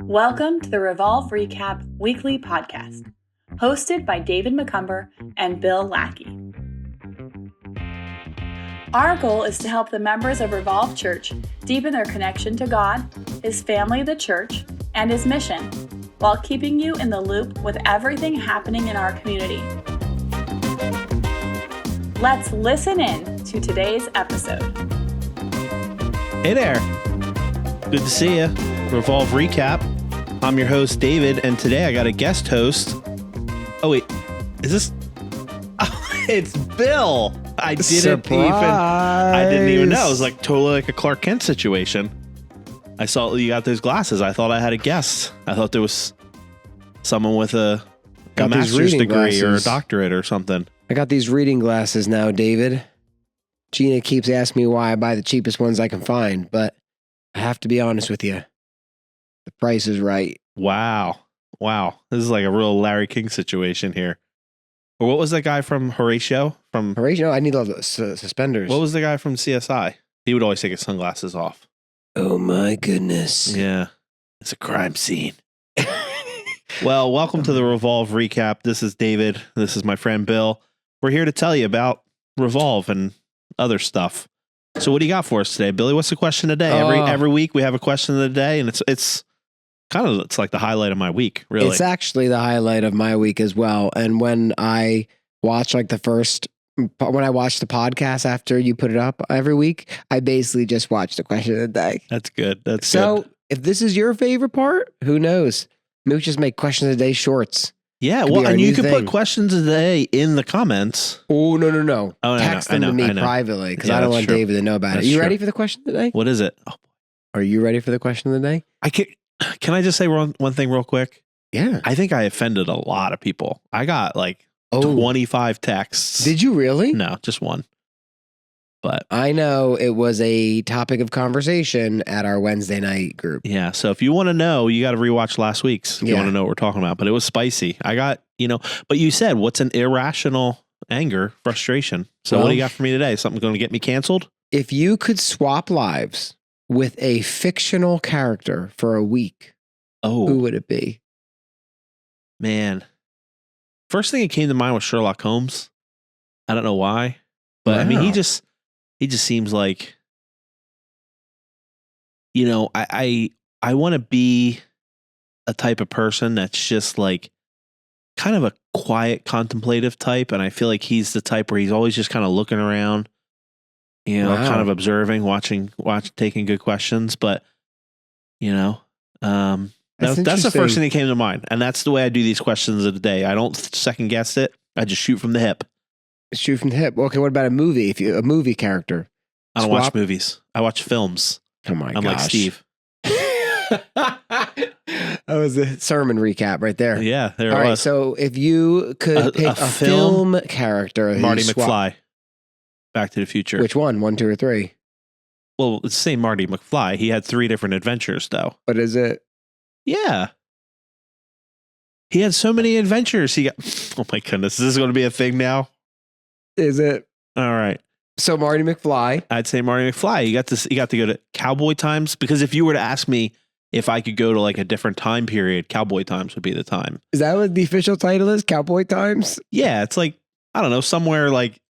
Welcome to the Revolve Recap Weekly Podcast, hosted by David McCumber and Bill Lackey. Our goal is to help the members of Revolve Church deepen their connection to God, His family, the church, and His mission, while keeping you in the loop with everything happening in our community. Let's listen in to today's episode. Hey there. Good to see you. Revolve Recap. I'm your host, David, and today I got a guest host. Oh, wait. Is this? Oh, it's Bill. I didn't even know. It was like totally like a Clark Kent situation. I saw you got those glasses. I thought I had a guest. I thought there was someone with a master's degree or a doctorate or something. I got these reading glasses now, David. Gina keeps asking me why I buy the cheapest ones I can find, but I have to be honest with you. The price is right. Wow. This is like a real Larry King situation here. Or what was that guy from Horatio? Horatio? I need all the suspenders. What was the guy from CSI? He would always take his sunglasses off. Oh my goodness. Yeah. It's a crime scene. Well, welcome to the Revolve Recap. This is David. This is my friend Bill. We're here to tell you about Revolve and other stuff. So what do you got for us today, Billy? What's the question of the day? Every week we have a question of the day, and it's like the highlight of my week, really. It's actually the highlight of my week as well. And when I watch when I watch the podcast after you put it up every week, I basically just watch the question of the day. That's good. So if this is your favorite part, who knows? Maybe we just make question of the day shorts. Yeah, well, and you can put questions of the day in the comments. Oh, no. Oh, Text them to me privately because I don't want David to know about it. You ready for the question of the day? What is it? Oh. Are you ready for the question of the day? Can I just say one thing real quick? Yeah. I think I offended a lot of people. I got 25 texts. Did you really? No, just one. But I know it was a topic of conversation at our Wednesday night group. Yeah. So if you want to know, you got to rewatch last week's if you want to know what we're talking about. But it was spicy. I got, but you said, what's an irrational anger, frustration? So what do you got for me today? Something going to get me canceled? If you could swap lives with a fictional character for a week, who would it be? Man. First thing that came to mind was Sherlock Holmes. I don't know why. But wow. I mean, he just seems like, I want to be a type of person that's just like kind of a quiet, contemplative type. And I feel like he's the type where he's always just kind of looking around, kind of observing, watching, taking good questions. But, that's the first thing that came to mind. And that's the way I do these questions of the day. I don't second guess it. I just shoot from the hip. Shoot from the hip. Okay, what about a movie? A movie character? I don't watch movies. I watch films. Oh my gosh. I'm like Steve. That was a sermon recap right there. Yeah, there it was. All right, so if you could pick a film character. Marty McFly. Back to the Future. Which one? 1, 2, or 3? Well, it's the same Marty McFly. He had 3 different adventures, though. What is it? Yeah. He had so many adventures. Oh my goodness. Is this going to be a thing now? Is it? All right. So Marty McFly. I'd say Marty McFly. You got to go to cowboy times, because if you were to ask me if I could go to like a different time period, cowboy times would be the time. Is that what the official title is? Cowboy times? Yeah. It's like, I don't know, somewhere like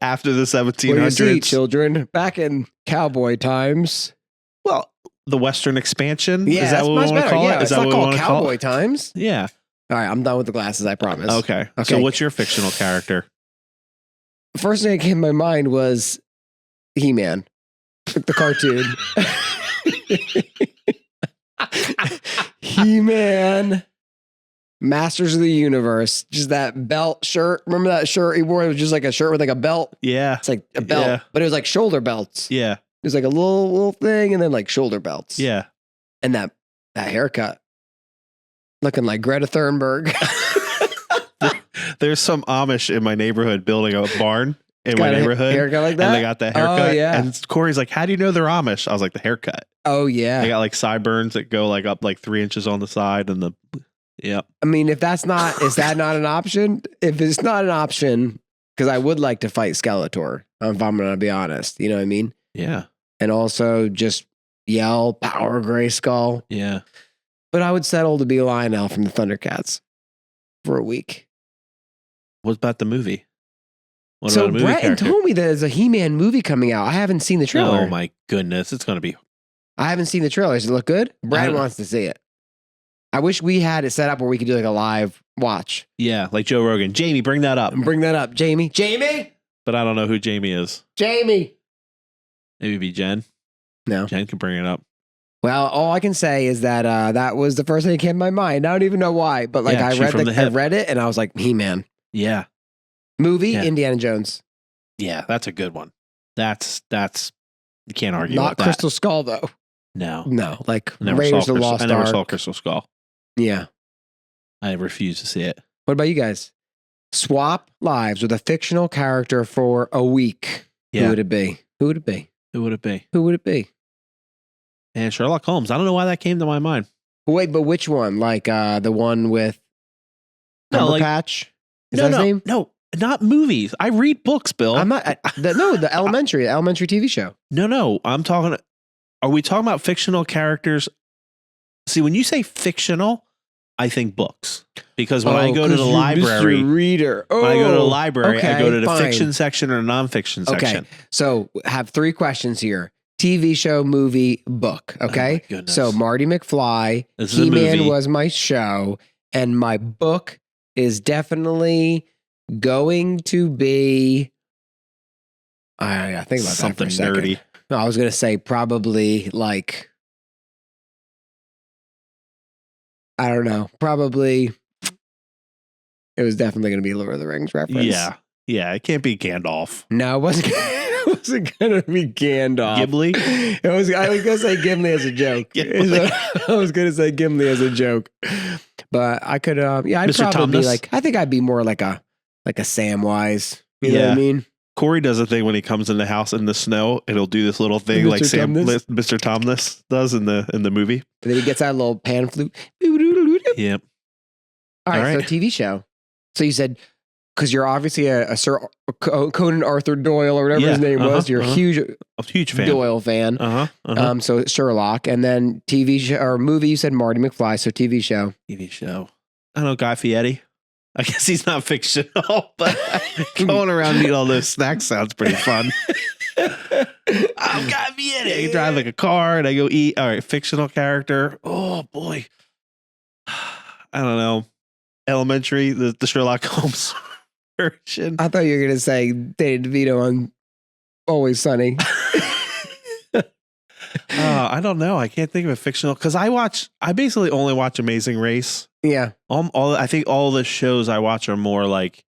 after the 1700s. What do you see, children? Back in cowboy times. Well, the Western expansion. Yeah, is that what we want to call it? It's not called cowboy times. Yeah. All right, I'm done with the glasses, I promise. Okay. So what's your fictional character? The first thing that came to my mind was He-Man, the cartoon. He-Man, Masters of the Universe, just that belt shirt. Remember that shirt he wore? It was just like a shirt with like a belt. Yeah. It's like a belt, but it was like shoulder belts. Yeah. It was like a little thing and then like shoulder belts. Yeah. And that haircut. Looking like Greta Thunberg. There's some Amish in my neighborhood building a barn in my neighborhood. Haircut like that? And they got that haircut. Oh, yeah. And Corey's like, how do you know they're Amish? I was like, the haircut. Oh, yeah. They got like sideburns that go like up like 3 inches on the side and yeah. I mean, is that not an option? If it's not an option, because I would like to fight Skeletor, if I'm going to be honest. You know what I mean? Yeah. And also just yell, power Grayskull. Yeah. But I would settle to be Lionel from the Thundercats for a week. What about the movie? What So about a movie Bretton character? told me there's a He-Man movie coming out. I haven't seen the trailer. Oh my goodness, it's going to be. I haven't seen the trailer. Does it look good? Brad wants to see it. I wish we had it set up where we could do like a live watch. Yeah, like Joe Rogan. Jamie, bring that up. Bring that up, Jamie. Jamie? But I don't know who Jamie is. Jamie. Maybe it'd be Jen. No. Jen can bring it up. Well, all I can say is that that was the first thing that came to my mind. I don't even know why, but like Yeah, I read it and I was like, He-Man. Yeah. Movie, Yeah. Indiana Jones. Yeah, that's a good one. That's you can't argue Not with that. Crystal Skull though. No. No, like I never Raiders saw of the Crystal, Lost I never Ark. saw Crystal Skull. Yeah. I refuse to see it. What about you guys? Swap lives with a fictional character for a week. Yeah. Who would it be? Who would it be? Who would it be? Who would it be? And Sherlock Holmes. I don't know why that came to my mind. Wait, but which one? Like the one with Cumberbatch? Is that his name? No, not movies. I read books, Bill. I'm not. The elementary TV show. No. I'm talking. Are we talking about fictional characters? See, when you say fictional, I think books. Because when I go to the library, reader. when I go to the library, I go to the fine. fiction section or nonfiction section. Okay, so have 3 questions here: TV show, movie, book. Okay, my goodness. so Marty McFly, This is a He-Man movie. was my show, and my book is definitely going to be. I gotta think about Something that for a second. nerdy. No, I was gonna say probably like. I don't know. Probably. It was definitely going to be a Lord of the Rings reference. Yeah. It can't be Gandalf. No, it wasn't. It wasn't going to be Gandalf. Ghibli. I was going to say Gimli as a joke. Ghibli. I was going to say Gimli as a joke, but I could. I'd Mr. probably be Tumnus? like. I think I'd be more like a Samwise. You know what Yeah. I mean? Corey does a thing when he comes in the house in the snow, and he'll do this little thing Mr. like Tumnus? Mr. Tumnus does in the movie. And then he gets out a little pan flute. Yep. All right, All right. so TV show. So you said, because you're obviously a Sir Conan Arthur Doyle or whatever his name was. You're a huge A huge fan. Doyle fan. So Sherlock, and then TV show or movie. You said Marty McFly. So TV show. TV show. I don't know, Guy Fieri. I guess he's not fictional, but going around eating all those snacks sounds pretty fun. I'm Guy Fieri. I can drive like a car and I go eat. All right, fictional character. Oh boy. I don't know. Elementary, the Sherlock Holmes version. I thought you were gonna say Danny DeVito on Always Sunny. I don't know. I can't think of a fictional because I basically only watch Amazing Race. Yeah. I think all the shows I watch are more like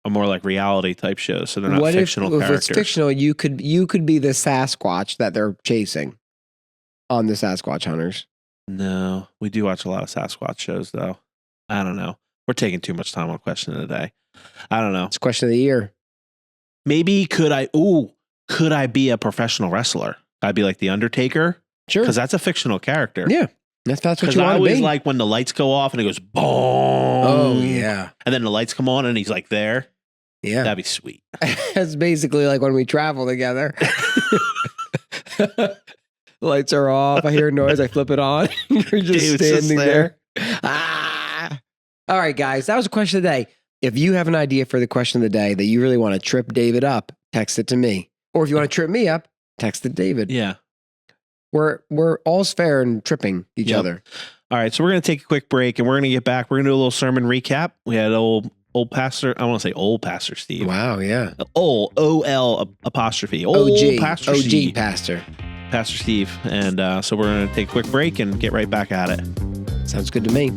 reality type shows, so they're not What fictional if characters. it's fictional? You could be the Sasquatch that they're chasing on the Sasquatch Hunters. No, we do watch a lot of Sasquatch shows though. I don't know. We're taking too much time on question of the day. I don't know. It's question of the year. Maybe could I be a professional wrestler? I'd be like the Undertaker Sure. because that's a fictional character. Yeah. That's what Because you I want to always be. like when the lights go off and it goes boom. Oh yeah. And then the lights come on and he's like there. Yeah. That'd be sweet. That's basically like when we travel together. Lights are off. I hear a noise. I flip it on. You're just David's just standing there. there. Ah. All right, guys. That was a question of the day. If you have an idea for the question of the day that you really want to trip David up, text it to me. Or if you want to trip me up, text it to David. Yeah. We're all's fair in tripping each Yep. other. All right. So we're going to take a quick break and we're going to get back. We're going to do a little sermon recap. We had old pastor. I want to say old Pastor Steve. Wow. Yeah. OL apostrophe. Old OG. Pastor OG Steve. pastor. Pastor Steve. And so we're going to take a quick break and get right back at it. Sounds good to me.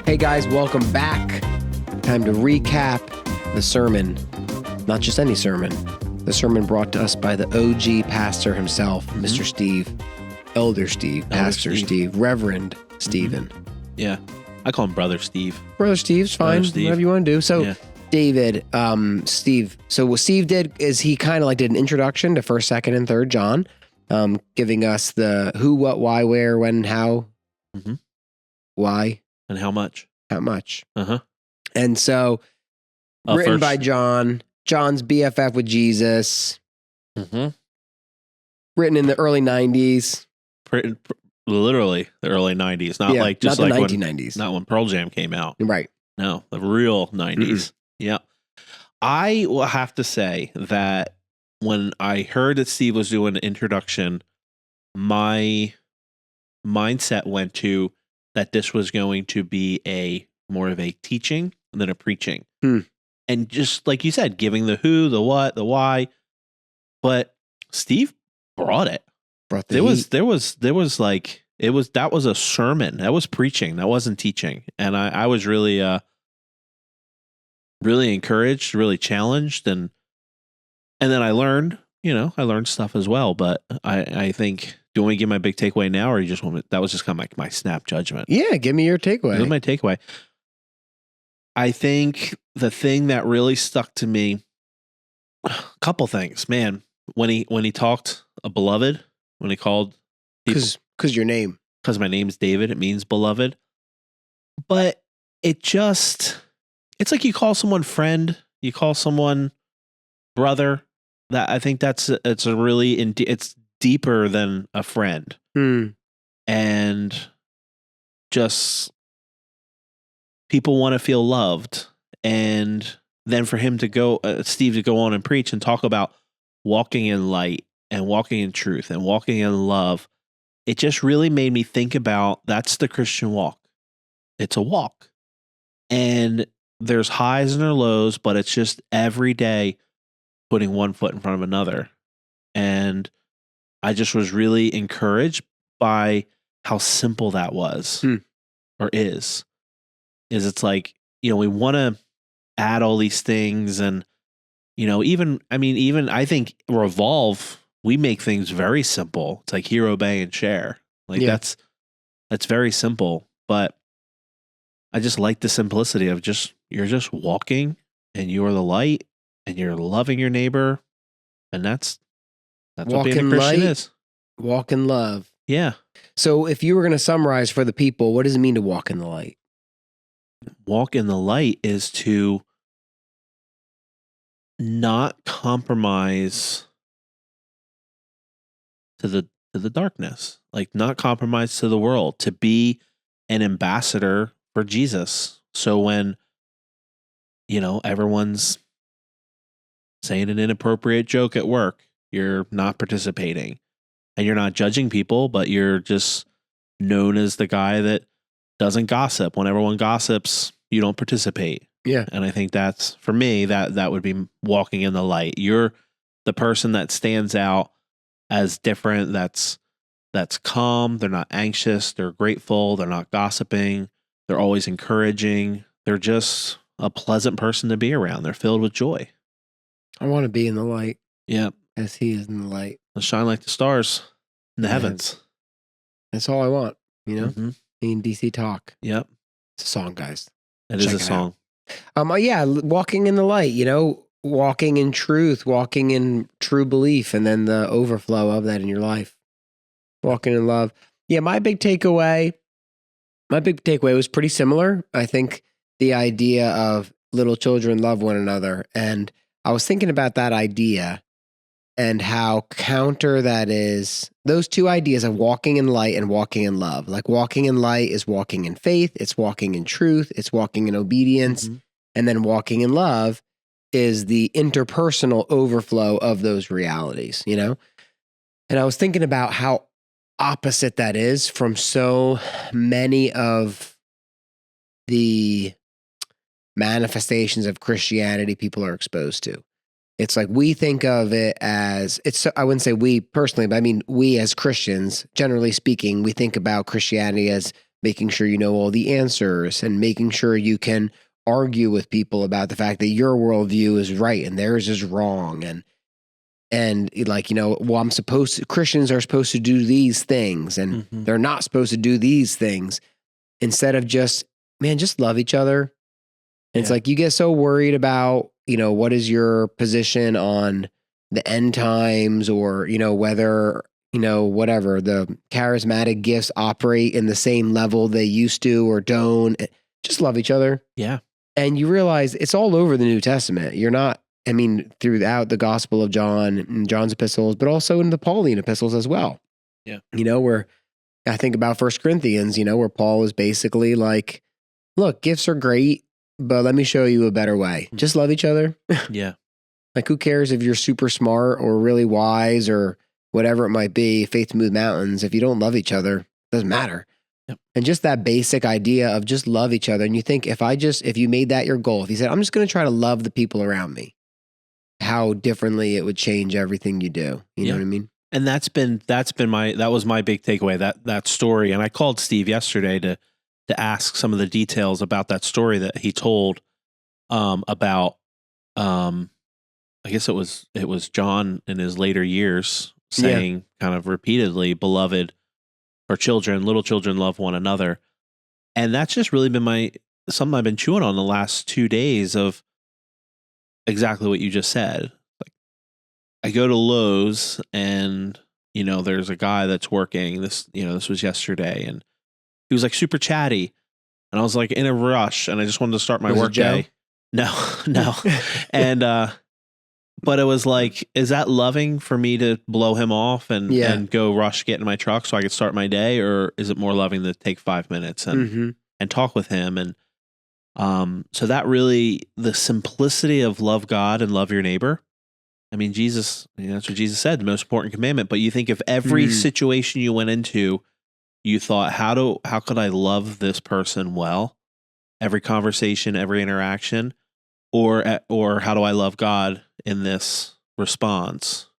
Hey guys, welcome back. Time to recap the sermon. Not just any sermon. The sermon brought to us by the OG pastor himself, Mr. Steve, Elder Steve, Pastor Steve, Reverend Stephen. Yeah. I call him Brother Steve. Brother Steve's fine. Brother Steve. Whatever you want to do. So, Yeah. David, Steve. So what Steve did is he kind of like did an introduction to 1st, 2nd, and 3rd John. giving us the who, what, why, where, when, how, why, and how much. how much. Uh-huh. And so, written First- by John, John's BFF with Jesus, written in the early 90s. Literally the early 90s, not Yeah, like just not the like 1990s. not when Pearl Jam came out. Right. No, the real 90s. Yeah. I will have to say that when I heard that Steve was doing an introduction, my mindset went to that this was going to be a more of a teaching than a preaching. And just like you said, giving the who, the what, the why. But Steve brought it. There was like, that was a sermon. That was preaching. That wasn't teaching. And I was really, really encouraged, really challenged. And then I learned stuff as well. But I think, do you want me to give my big takeaway now, or you just want me, that was just kind of like my snap judgment? Yeah. Give me your takeaway. That was my takeaway. I think the thing that really stuck to me, a couple things, man, when he talked a beloved, when he called people, because your name, because my name's David, it means beloved. But it's like you call someone friend, you call someone brother. That I think it's deeper than a friend. And just people want to feel loved. And then for him to go, Steve to go on and preach and talk about walking in light and walking in truth and walking in love, it just really made me think about that's the Christian walk. It's a walk. And there's highs and there's lows, but it's just every day putting one foot in front of another. And I just was really encouraged by how simple that was or is it's like, we want to add all these things. And, even I think Revolve, we make things very simple. It's like hear, obey, and share. Like that's very simple, but I just like the simplicity of you're just walking and you are the light and you're loving your neighbor. And that's what being a Christian is. Walk in love. Yeah. So if you were going to summarize for the people, what does it mean to walk in the light? Walk in the light is to not compromise to the darkness, like not compromise to the world, to be an ambassador for Jesus. So when, everyone's saying an inappropriate joke at work, you're not participating and you're not judging people, but you're just known as the guy that doesn't gossip. When everyone gossips, you don't participate. Yeah. And I think that's, for me, that would be walking in the light. You're the person that stands out as different. That's calm. They're not anxious. They're grateful. They're not gossiping. They're always encouraging. They're just a pleasant person to be around. They're filled with joy. I want to be in the light. Yeah. As he is in the light. Let's shine like the stars in the heavens. That's all I want, In DC Talk. Yep. It's a song, guys. It is a song. Walking in the light, walking in truth, walking in true belief, and then the overflow of that in your life. Walking in love. Yeah, my big takeaway was pretty similar. I think the idea of little children love one another. And I was thinking about that idea and how counter that is. Those two ideas of walking in light and walking in love. Like walking in light is walking in faith. It's walking in truth. It's walking in obedience. And then walking in love is the interpersonal overflow of those realities, And I was thinking about how opposite that is from so many of the manifestations of Christianity people are exposed to. It's like we think of it as, I wouldn't say we personally, but I mean, we as Christians, generally speaking, we think about Christianity as making sure you know all the answers and making sure you can argue with people about the fact that your worldview is right and theirs is wrong. And like, Christians are supposed to do these things and they're not supposed to do these things, instead of just love each other. And it's like, you get so worried about, what is your position on the end times, or, whether whatever, the charismatic gifts operate in the same level they used to or don't. Just love each other. Yeah. And you realize it's all over the New Testament. You're not, throughout the Gospel of John and John's epistles, but also in the Pauline epistles as well. Yeah. Where I think about 1 Corinthians, where Paul is basically like, look, gifts are great, but let me show you a better way. Just love each other. Yeah. Like, who cares if you're super smart or really wise or whatever it might be, faith move mountains. If you don't love each other, it doesn't matter. Yep. And just that basic idea of just love each other. And you think if you made that your goal, if you said, I'm just going to try to love the people around me, how differently it would change everything you do. You know what I mean? And that was my big takeaway, that story. And I called Steve yesterday to ask some of the details about that story that he told, about, I guess it was John in his later years saying kind of repeatedly, beloved, or little children love one another. And that's just really been something I've been chewing on the last 2 days of exactly what you just said. Like, I go to Lowe's and, there's a guy that's working this was yesterday, and he was like super chatty, and I was like in a rush and I just wanted to start my work day. No. And, but it was like, is that loving for me to blow him off and go rush, get in my truck so I could start my day? Or is it more loving to take 5 minutes and talk with him? And so that really, the simplicity of love God and love your neighbor. I mean, Jesus, that's what Jesus said, the most important commandment. But you think if every situation you went into, you thought, how could I love this person well? Every conversation, every interaction, or how do I love God in this response?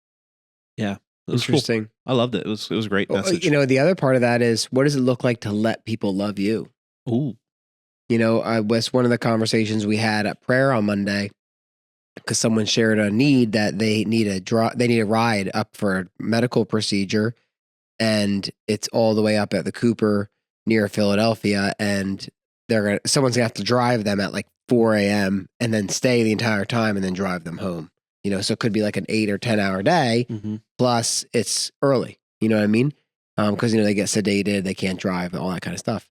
Yeah. It was interesting. Cool. I loved it. It was a great message. The other part of that is, what does it look like to let people love you? Ooh. Was one of the conversations we had at prayer on Monday, because someone shared a need that they need a ride up for a medical procedure, and it's all the way up at the Cooper near Philadelphia, and someone's gonna have to drive them at like 4 a.m. and then stay the entire time and then drive them home. So it could be like an 8 or 10 hour day. Plus it's early. You know what I mean? Because they get sedated, they can't drive, all that kind of stuff.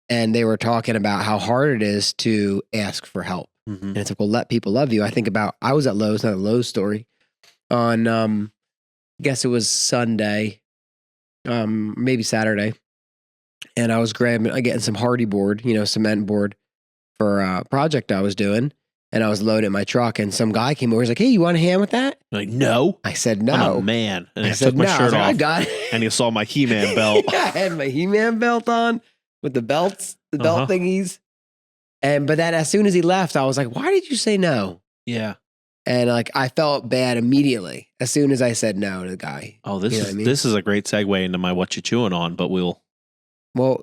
And they were talking about how hard it is to ask for help. And it's like, well, let people love you. I think about, I was at Lowe's, not a Lowe's story, on I guess it was Sunday, maybe Saturday, and I was getting some hardy board, cement board for a project I was doing, and I was loading my truck, and some guy came over. He's like, "Hey, you want a hand with that?" I'm like, no. I said, "No, I'm a man." And I said, took my shirt off. I got it. And he saw my He-Man belt. Yeah, I had my He-Man belt on with the belts, the belt thingies. But then as soon as he left, I was like, "Why did you say no?" Yeah. And I felt bad immediately as soon as I said no to the guy. Oh, this is a great segue into my Whatcha Chewin On, but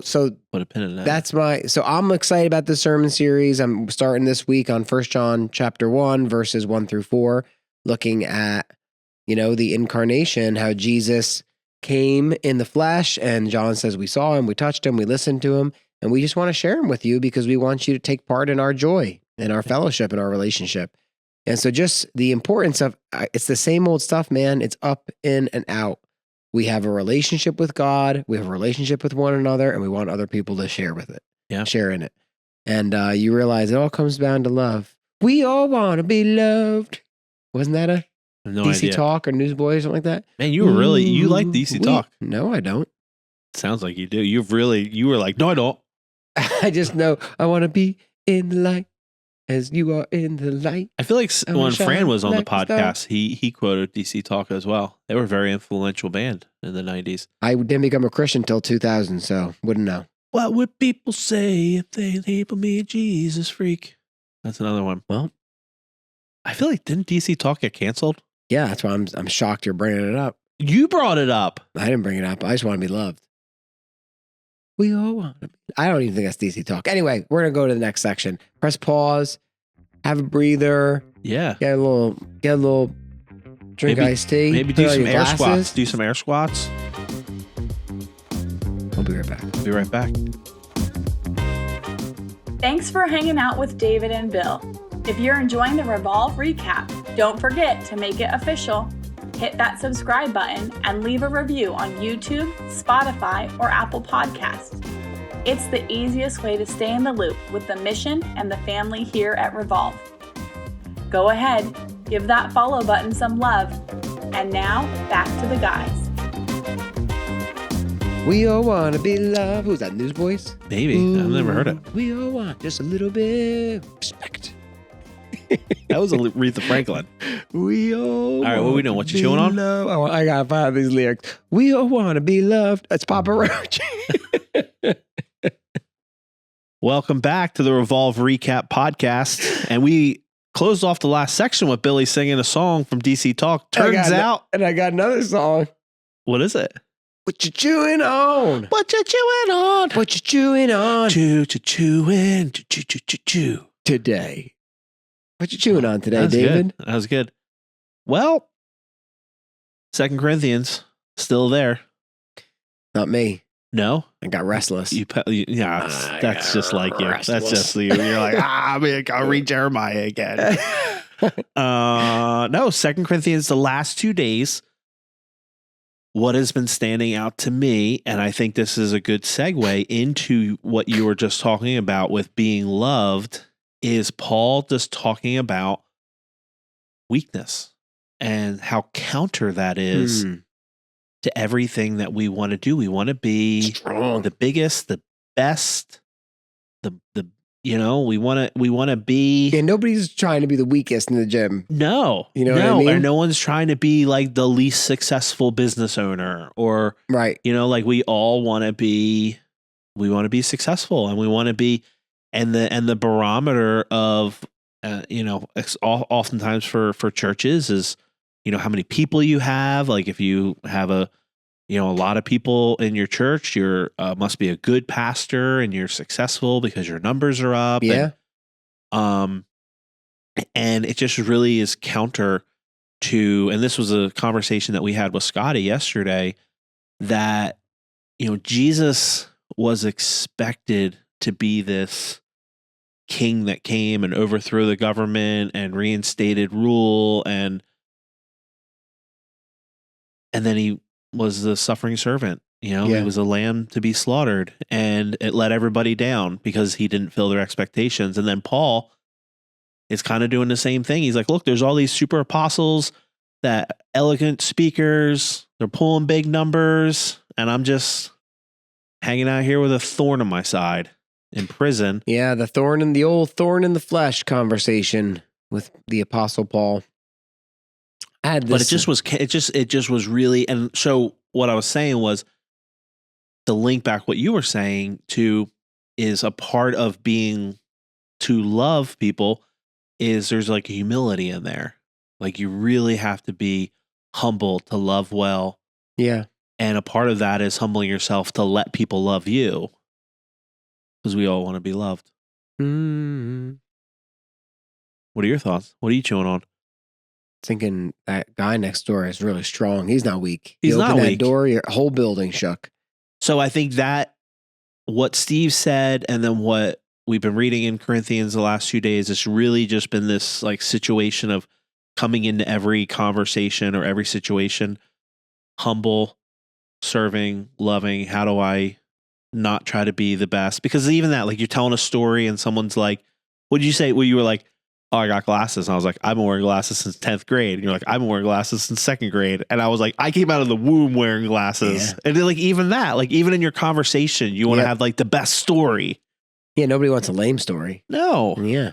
so put a pin in that. So I'm excited about this sermon series. I'm starting this week on 1 John chapter 1, verses 1 through 4, looking at, the incarnation, how Jesus came in the flesh, and John says we saw him, we touched him, we listened to him, and we just want to share him with you because we want you to take part in our joy and our fellowship and our relationship. And so just the importance of, it's the same old stuff, man. It's up, in, and out. We have a relationship with God. We have a relationship with one another, and we want other people to share with it. Yeah. Share in it. And you realize it all comes down to love. We all want to be loved. Wasn't that a DC idea. Talk or Newsboy or something like that? Man, you like DC Talk. No, I don't. Sounds like you do. You were like, no, I don't. I just know I want to be in the light as you are in the light. I feel like when Fran was on the podcast, he quoted DC Talk as well. They were a very influential band in the 90s. I didn't become a Christian until 2000, so wouldn't know. What would people say if they labeled me a Jesus freak? That's another one. Well, I feel like, didn't DC Talk get canceled? Yeah, that's why I'm shocked you're bringing it up. You brought it up. I didn't bring it up. I just want to be loved. We all want to be. I don't even think that's DC Talk. Anyway, we're going to go to the next section. Press pause. Have a breather. Yeah. Get a little drink iced tea. Maybe do some air squats. Do some air squats. I'll be right back. Be right back. Thanks for hanging out with David and Bill. If you're enjoying the Revolve recap, don't forget to make it official. hit that subscribe button and leave a review on YouTube, Spotify, or Apple Podcasts. It's the easiest way to stay in the loop with the mission and the family here at Revolve. Go ahead, give that follow button some love. And now, back to the guys. We all want to be loved. Who's that, Newsboys? Maybe. I've never heard it. We all want just a little bit of respect. That was Aretha Franklin. We all right, what are we doing? What you chewing on? Oh, I gotta find these lyrics. We all want to be loved. That's Papa Roach. Welcome back to the Revolve Recap Podcast. And we closed off the last section with Billy singing a song from DC Talk. Turns out. And I got another song. What is it? What you chewing on? What you chewing on? What you chewing on? Chewing. Chew. Today. What you chewing on today, That's David? Good. That was good. Well, 2 Corinthians, still there. Not me. No? I got restless. That's just like you. That's just you. You're like, I'll read Jeremiah again. No, 2 Corinthians, the last 2 days, what has been standing out to me, and I think this is a good segue into what you were just talking about with being loved, is Paul just talking about weakness and how counter that is to everything that we want to do. We want to be strong, the biggest, the best, we want to be. Yeah, nobody's trying to be the weakest in the gym. No, you know what I mean? And no one's trying to be like the least successful business owner or, right. Like we all want to be, successful, and we want to be, and the barometer of, oftentimes for churches is, how many people you have. Like if you have a lot of people in your church, you're must be a good pastor and you're successful because your numbers are up. Yeah. And it just really is counter to, and this was a conversation that we had with Scotty yesterday, that, Jesus was expected to be this king that came and overthrew the government and reinstated rule, and then he was the suffering servant. He was a lamb to be slaughtered, and it let everybody down because he didn't fill their expectations. And then Paul is kind of doing the same thing. He's like, look, there's all these super apostles, that elegant speakers, they're pulling big numbers, and I'm just hanging out here with a thorn on my side in prison. Yeah, the old thorn in the flesh conversation with the Apostle Paul. But it just was really, and so what I was saying was, to link back what you were saying to, is a part of being, to love people, is there's like humility in there. Like you really have to be humble to love well. Yeah. And a part of that is humbling yourself to let people love you, because we all want to be loved. Mm-hmm. What are your thoughts? What are you chewing on? Thinking that guy next door is really strong. He's not weak. He's you not open weak. That door, your whole building shook. So I think that what Steve said, and then what we've been reading in Corinthians the last few days, it's really just been this like situation of coming into every conversation or every situation, humble, serving, loving. How do I not try to be the best? Because even that, like you're telling a story and someone's like, what did you say? Well, you were like, oh, I got glasses. And I was like, I've been wearing glasses since 10th grade. And you're like, I've been wearing glasses since 2nd grade. And I was like, I came out of the womb wearing glasses. Yeah. And then, like, even that, like, even in your conversation, you want to have like the best story. Yeah. Nobody wants a lame story. No. Yeah.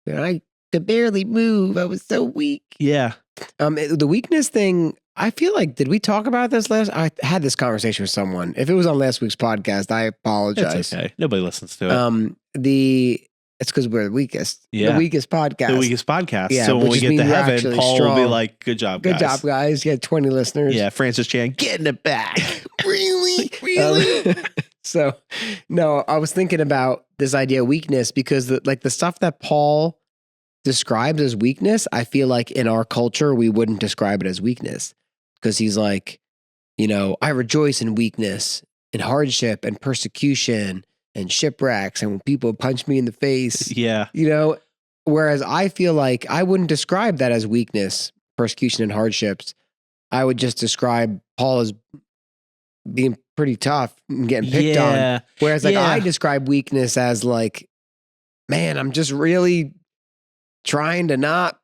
I could barely move. I was so weak. Yeah. The weakness thing, I feel like, did we talk about this I had this conversation with someone. If it was on last week's podcast, I apologize. It's okay. Nobody listens to it. It's because we're the weakest. Yeah. The weakest podcast. The weakest podcast. Yeah, so when we get to heaven, Paul will be like, good job, guys. Good job, guys. You had 20 listeners. Yeah, Francis Chan, getting it back. Really? So, no, I was thinking about this idea of weakness because the stuff that Paul describes as weakness, I feel like in our culture, we wouldn't describe it as weakness. Because he's like, I rejoice in weakness, in hardship and persecution and shipwrecks, and when people punch me in the face. Yeah. Whereas I feel like I wouldn't describe that as weakness, persecution and hardships. I would just describe Paul as being pretty tough and getting picked on. Whereas like I describe weakness as like, man, I'm just really trying to not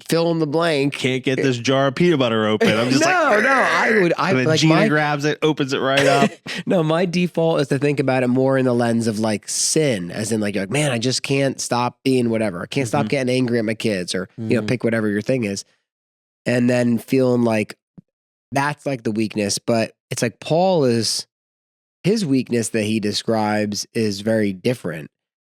fill in the blank. Can't get this jar of peanut butter open. I'm just I then like Gina grabs it, opens it right up. No, my default is to think about it more in the lens of like sin, as in like, you're like, man, I just can't stop being whatever. I can't stop getting angry at my kids, or pick whatever your thing is. And then feeling like that's like the weakness. But it's like his weakness that he describes is very different.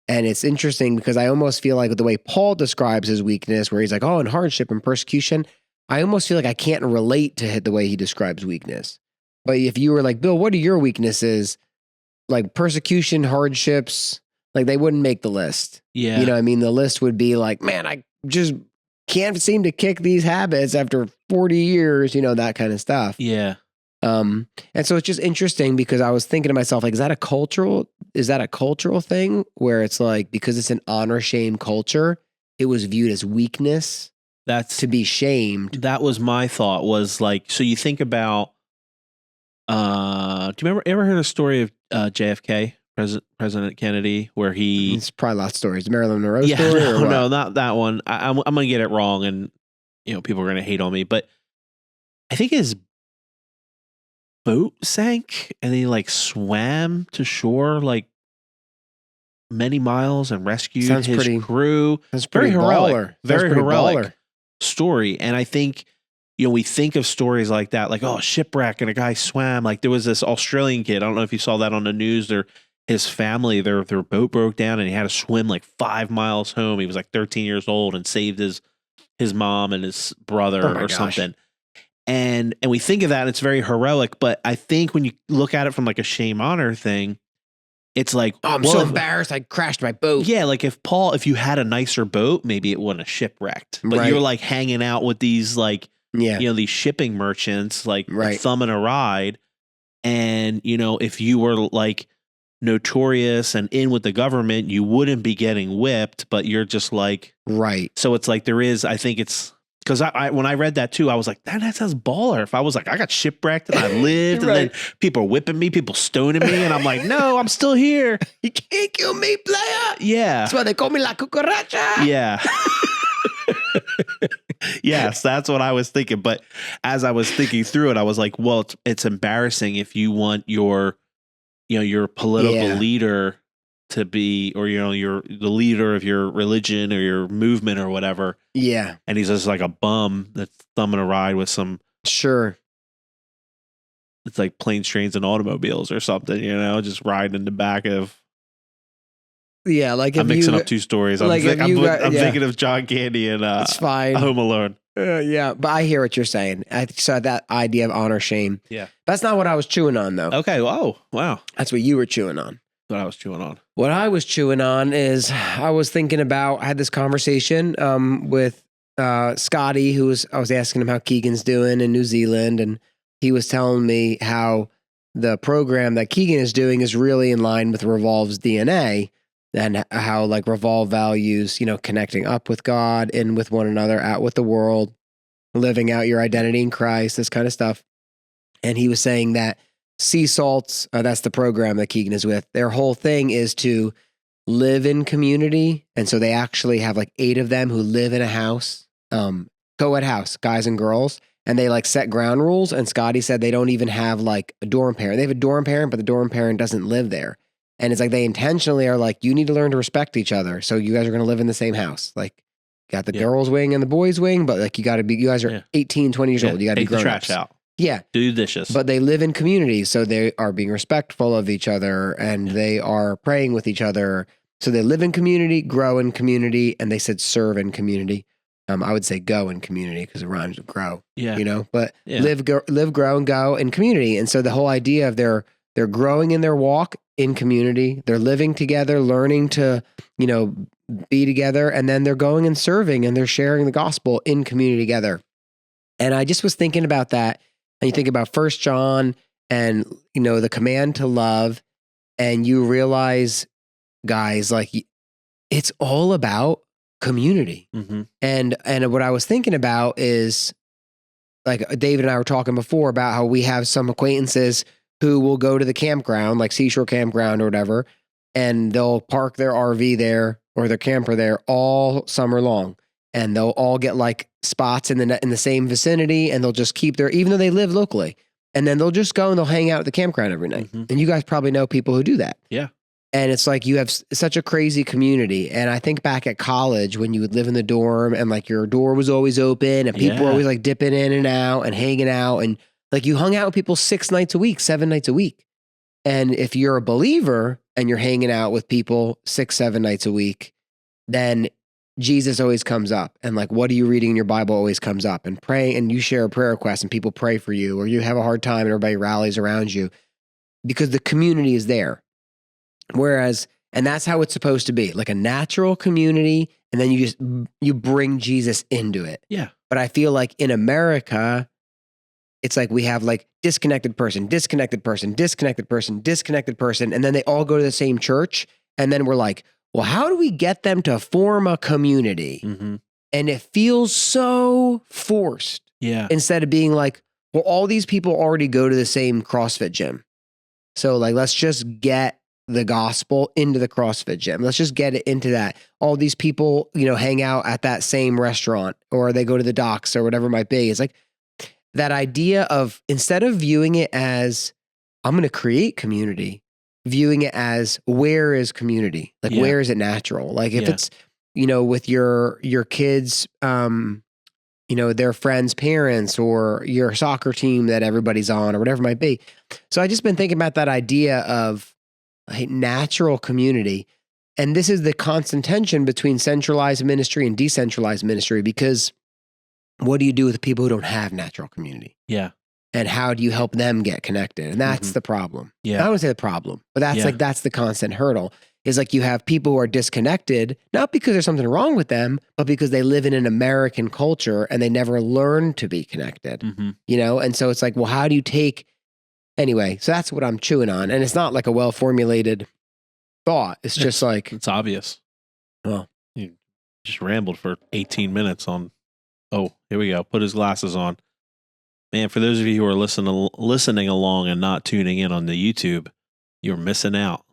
And it's interesting because I almost feel like the way Paul describes his weakness, where he's like, oh, in hardship and persecution, I almost feel like I can't relate to the way he describes weakness. But if you were like, Bill, what are your weaknesses? Like persecution, hardships, like they wouldn't make the list. Yeah. You know what I mean? The list would be like, man, I just can't seem to kick these habits after 40 years, that kind of stuff. Yeah. And so it's just interesting because I was thinking to myself, like, is that a cultural thing where it's like, because it's an honor shame culture, it was viewed as weakness to be shamed. That was my thought, was like, so you think about, do you ever heard a story of JFK, President Kennedy, where it's probably lots of stories. The Marilyn Monroe story? No, not that one. I'm going to get it wrong and, people are going to hate on me, but I think his boat sank and he like swam to shore like many miles and rescued his crew. That's very heroic. Very heroic story. And I think, we think of stories like that, like, oh, shipwreck and a guy swam. Like there was this Australian kid. I don't know if you saw that on the news. His family, their boat broke down and he had to swim like 5 miles home. He was like 13 years old and saved his mom and his brother something. And we think of that, and it's very heroic. But I think when you look at it from like a shame honor thing, it's like, oh, I'm so embarrassed. I crashed my boat. Yeah, like if you had a nicer boat, maybe it wouldn't have shipwrecked. But you're like hanging out with these like, these shipping merchants, like thumbing a ride. And, if you were like notorious and in with the government, you wouldn't be getting whipped, but you're just like, So it's like I think it's, because I when I read that too, I was like, that sounds baller. If I was like, I got shipwrecked and I lived, and then people whipping me, people stoning me, and I'm like, no, I'm still here. You can't kill me, player. Yeah. That's why they call me La Cucaracha. Yeah. Yes, that's what I was thinking. But as I was thinking through it, I was like, well, it's embarrassing if you want your political leader to be, or you're the leader of your religion or your movement or whatever. Yeah. And he's just like a bum that's thumbing a ride with some it's like planes, trains, and automobiles or something, just riding in the back of. Yeah, like I'm mixing up two stories. I'm thinking of John Candy and it's fine. Home Alone. Yeah, but I hear what you're saying. I saw that idea of honor shame. Yeah. That's not what I was chewing on though. Okay. Oh, wow. That's what you were chewing on. What I was chewing on. What I was chewing on is I was thinking about, I had this conversation with Scotty, I was asking him how Keegan's doing in New Zealand. And he was telling me how the program that Keegan is doing is really in line with Revolve's DNA, and how like Revolve values, connecting up with God and with one another, out with the world, living out your identity in Christ, this kind of stuff. And he was saying that Sea Salts, that's the program that Keegan is with. Their whole thing is to live in community. And so they actually have like 8 of them who live in a house, co-ed house, guys and girls. And they like set ground rules. And Scotty said they don't even have like a dorm parent. They have a dorm parent, but the dorm parent doesn't live there. And it's like they intentionally are like, you need to learn to respect each other. So you guys are going to live in the same house. Like, got the girls' wing and the boys' wing, but like you guys are 18, 20 years old. You got to be grown trash out. Yeah. Do the dishes. But they live in community, so they are being respectful of each other, and they are praying with each other. So they live in community, grow in community, and they said serve in community. I would say go in community because it rhymes with grow. Yeah. But live, grow, and go in community. And so the whole idea of they're growing in their walk in community, they're living together, learning to, be together, and then they're going and serving and they're sharing the gospel in community together. And I just was thinking about that. And you think about 1 John and, the command to love, and you realize, guys, like it's all about community. Mm-hmm. And what I was thinking about is like David and I were talking before about how we have some acquaintances who will go to the campground, like Seashore Campground or whatever, and they'll park their RV there or their camper there all summer long. And they'll all get like spots in the same vicinity, and they'll just keep even though they live locally. And then they'll just go and they'll hang out at the campground every night. And you guys probably know people who do that. Yeah. And it's like you have such a crazy community. And I think back at college when you would live in the dorm and like your door was always open and people were always like dipping in and out and hanging out. And like you hung out with people 6 nights a week, 7 nights a week. And if you're a believer and you're hanging out with people 6, 7 nights a week, then Jesus always comes up. And like, what are you reading in your Bible always comes up. And pray, and you share a prayer request and people pray for you, or you have a hard time and everybody rallies around you because the community is there. Whereas, and that's how it's supposed to be, like a natural community. And then you bring Jesus into it. Yeah. But I feel like in America, it's like we have like disconnected person, disconnected person, disconnected person, disconnected person. And then they all go to the same church. And then we're like, well, how do we get them to form a community? And it feels so forced. Yeah. Instead of being like, well, all these people already go to the same CrossFit gym. So like, let's just get the gospel into the CrossFit gym. Let's just get it into that. All these people, hang out at that same restaurant, or they go to the docks or whatever it might be. It's like that idea of, instead of viewing it as, I'm going to create community, viewing it as, where is community? Like, where is it natural? Like if it's, with your kids, their friends' parents, or your soccer team that everybody's on, or whatever it might be. So I just been thinking about that idea of a natural community. And this is the constant tension between centralized ministry and decentralized ministry, because what do you do with the people who don't have natural community? Yeah. And how do you help them get connected? And that's the problem. Yeah. I don't want to say the problem, but that's the constant hurdle, is like you have people who are disconnected, not because there's something wrong with them, but because they live in an American culture and they never learn to be connected, And so it's like, well, how do you anyway, so that's what I'm chewing on. And it's not like a well-formulated thought. It's just like, it's obvious. Well, you just rambled for 18 minutes on, oh, here we go. Put his glasses on. Man, for those of you who are listening along and not tuning in on the YouTube, you're missing out.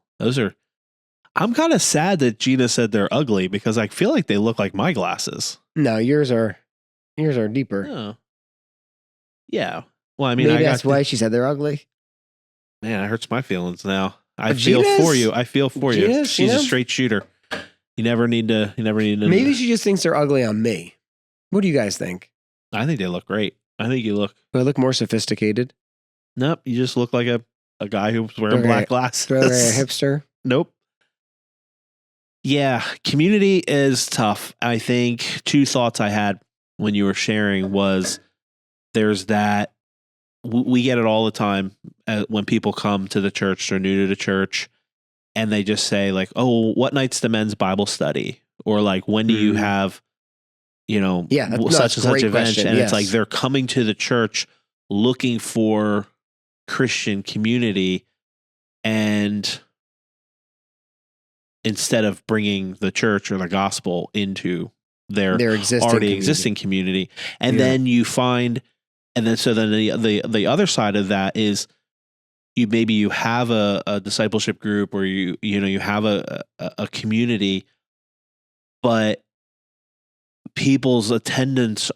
I'm kind of sad that Gina said they're ugly, because I feel like they look like my glasses. No, yours are deeper. Oh. Yeah. Well, I mean, maybe that's why she said they're ugly. Man, it hurts my feelings now. I feel for you. She's a straight shooter. You never need to. Maybe she just thinks they're ugly on me. What do you guys think? I think they look great. I think you look. Do I look more sophisticated? Nope. You just look like a guy who's wearing black glasses. Do I look like a hipster? Nope. Yeah, community is tough. I think 2 thoughts I had when you were sharing was, there's that. We get it all the time when people come to the church, they're new to the church, and they just say like, oh, what night's the men's Bible study? Or like, when do you have, such and such event? Question. And yes. It's like, they're coming to the church looking for Christian community, and instead of bringing the church or the gospel into their existing community. And then you find, and then the other side of that is, you have a discipleship group, or you have a community, but people's attendance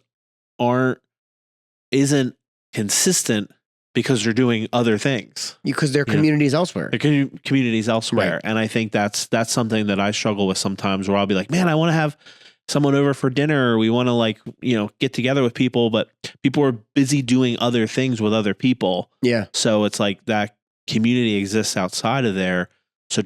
isn't consistent because they're doing other things. Because their communities elsewhere. Their communities elsewhere. Right. And I think that's something that I struggle with sometimes, where I'll be like, man, I want to have someone over for dinner. We want to get together with people, but people are busy doing other things with other people. Yeah. So it's like that community exists outside of there. So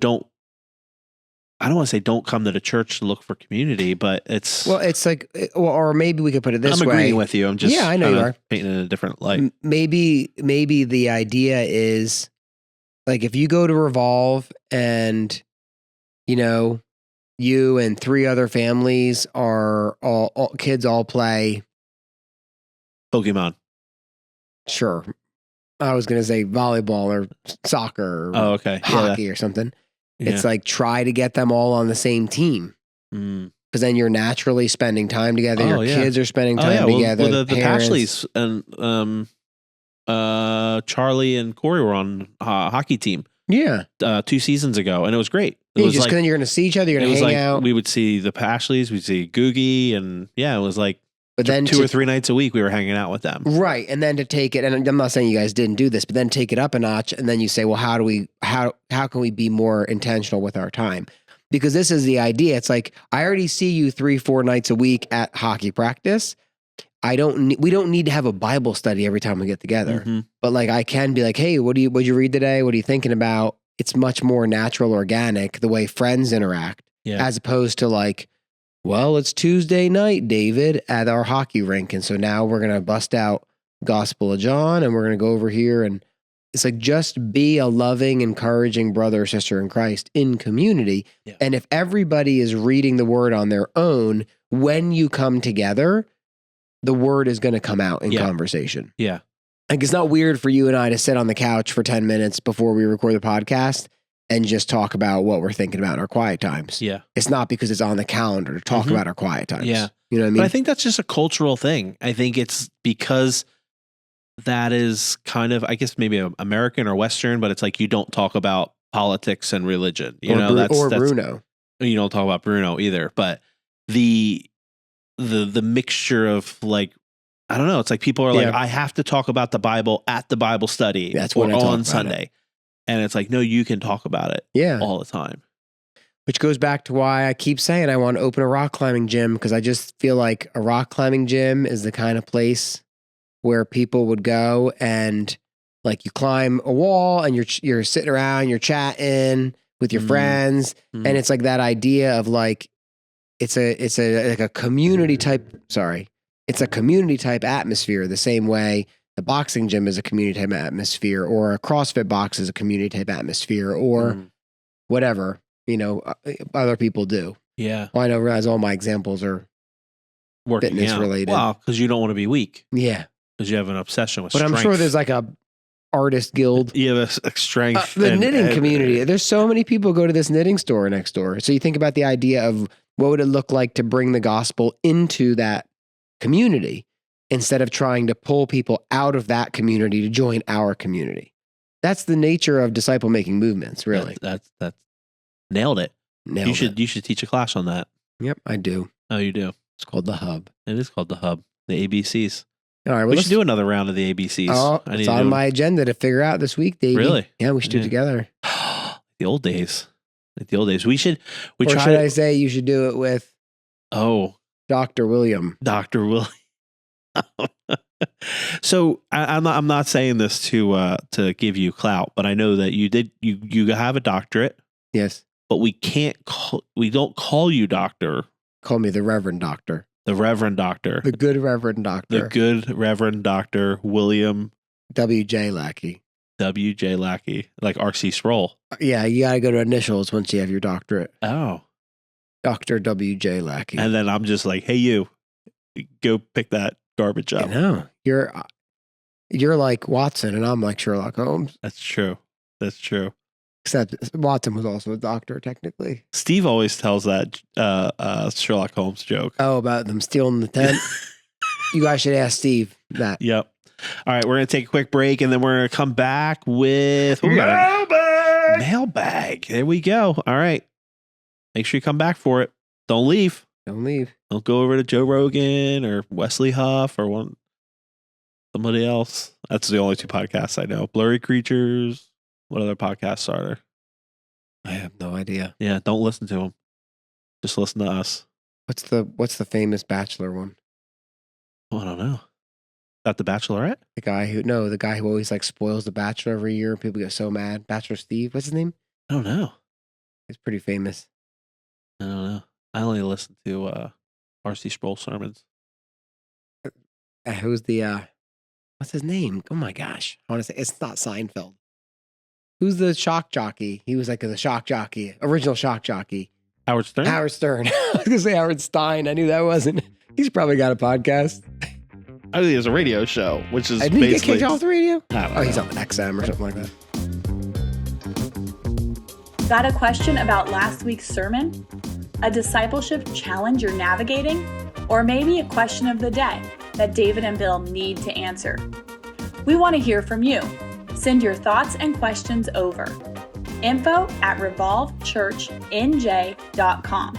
I don't want to say don't come to the church to look for community, but it's like, or maybe we could put it this way. I'm agreeing with you. I'm just I know you are painting in a different light. Maybe the idea is like, if you go to Revolve and, you and 3 other families are all kids all play Pokemon. Sure. I was going to say volleyball or soccer or hockey or something. Yeah. It's like, try to get them all on the same team. because then you're naturally spending time together. Your kids are spending time together. Well, the Pashleys and Charlie and Corey were on a hockey team. Yeah. 2 seasons ago, and it was great. It was just then you're going to see each other. You're going to hang out. We would see the Pashleys, we'd see Googie, and it was like. But then 2 or 3 nights a week, we were hanging out with them. Right, and then to take it, and I'm not saying you guys didn't do this, but then take it up a notch, and then you say, well, how can we be more intentional with our time? Because this is the idea. It's like, I already see you 3-4 nights a week at hockey practice. We don't need to have a Bible study every time we get together. Mm-hmm. But like, I can be like, hey, what'd you read today? What are you thinking about? It's much more natural, organic, the way friends interact, as opposed to like, well, it's Tuesday night, David, at our hockey rink. And so now we're going to bust out Gospel of John and we're going to go over here. And it's like, just be a loving, encouraging brother or sister in Christ in community. Yeah. And if everybody is reading the word on their own, when you come together, the word is going to come out in conversation. Yeah. Like, it's not weird for you and I to sit on the couch for 10 minutes before we record the podcast and just talk about what we're thinking about in our quiet times. Yeah. It's not because it's on the calendar to talk about our quiet times. Yeah. You know what I mean? But I think that's just a cultural thing. I think it's because that is kind of, I guess maybe American or Western, but it's like you don't talk about politics and religion. That's Bruno. You don't talk about Bruno either. But the mixture of like, I don't know. It's like people are like, I have to talk about the Bible at the Bible study or on Sunday. And it's like, no, you can talk about it all the time. Which goes back to why I keep saying I want to open a rock climbing gym, because I just feel like a rock climbing gym is the kind of place where people would go and like you climb a wall and you're sitting around, you're chatting with your friends. And it's like that idea of like, it's a community type, it's a community type atmosphere, the same way the boxing gym is a community type atmosphere, or a CrossFit box is a community type atmosphere, or whatever, other people do. Yeah. Well, I don't realize all my examples are fitness related. Well, because you don't want to be weak. Yeah. Because you have an obsession with strength. But I'm sure there's like a artist guild. You have a strength. The knitting community. There's so many people go to this knitting store next door. So you think about the idea of what would it look like to bring the gospel into that community, instead of trying to pull people out of that community to join our community. That's the nature of disciple making movements, really. That's nailed it. You should teach a class on that. Yep, I do. Oh, you do? It's called the Hub. It is called the Hub. The ABCs. All right, we should do another round of the ABCs. Oh, it's on my agenda to figure out this week, Davey. Really? Yeah, we should do it together. The old days. Like the old days. Should I say you should do it with Dr. William. Dr. William. So I'm not saying this to give you clout, but I know that you have a doctorate. Yes. But we don't call you doctor. Call me the Reverend Doctor. The Reverend Doctor. The good Reverend Doctor. The good Reverend Doctor William W.J. Lackey. W.J. Lackey. Like R.C. Sproul. Yeah, you got to go to initials once you have your doctorate. Oh. Dr. W.J. Lackey. And then I'm just like, hey, you, go pick that garbage up. No, you're like Watson and I'm like Sherlock Holmes. That's true. Except Watson was also a doctor, technically. Steve always tells that Sherlock Holmes joke. Oh, about them stealing the tent? You guys should ask Steve that. Yep. All right, we're going to take a quick break, and then we're going to come back with... Mailbag! Mailbag. There we go. All right. Make sure you come back for it. Don't leave. Don't go over to Joe Rogan or Wesley Huff or somebody else. That's the only 2 podcasts I know. Blurry Creatures. What other podcasts are there? I have no idea. Yeah, don't listen to them. Just listen to us. What's the famous Bachelor one? Oh, I don't know. That The Bachelorette? The guy who always like spoils The Bachelor every year. People get so mad. Bachelor Steve. What's his name? I don't know. He's pretty famous. I don't know. I only listen to R.C. Sproul sermons. Who's the what's his name? Oh my gosh. I want to say it's not Seinfeld. Who's the shock jockey? He was like the shock jockey, original shock jockey. Howard Stern? Howard Stern. I was going to say Howard Stein. I knew that wasn't. He's probably got a podcast. I think he has a radio show, which is Didn't he get kicked off the radio? He's on XM or something like that. Got a question about last week's sermon? a discipleship challenge you're navigating, or maybe a question of the day that David and Bill need to answer. We want to hear from you. Send your thoughts and questions over. info@revolvechurchnj.com.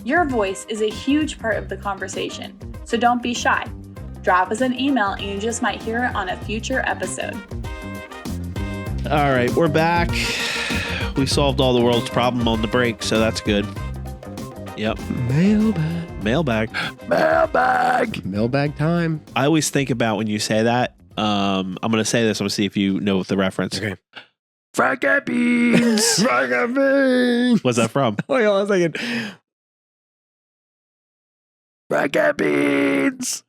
Your voice is a huge part of the conversation, so don't be shy. Drop us an email and you just might hear it on a future episode. All right, we're back. We solved all the world's problem on the break, so that's good. Yep. Mailbag. Mailbag time. I always think about when you say that. I'm going to say this. I'm going to see if you know the reference. Okay. Frankie beans. Frankie beans. What's that from? Wait, I was thinking. Frankie beans.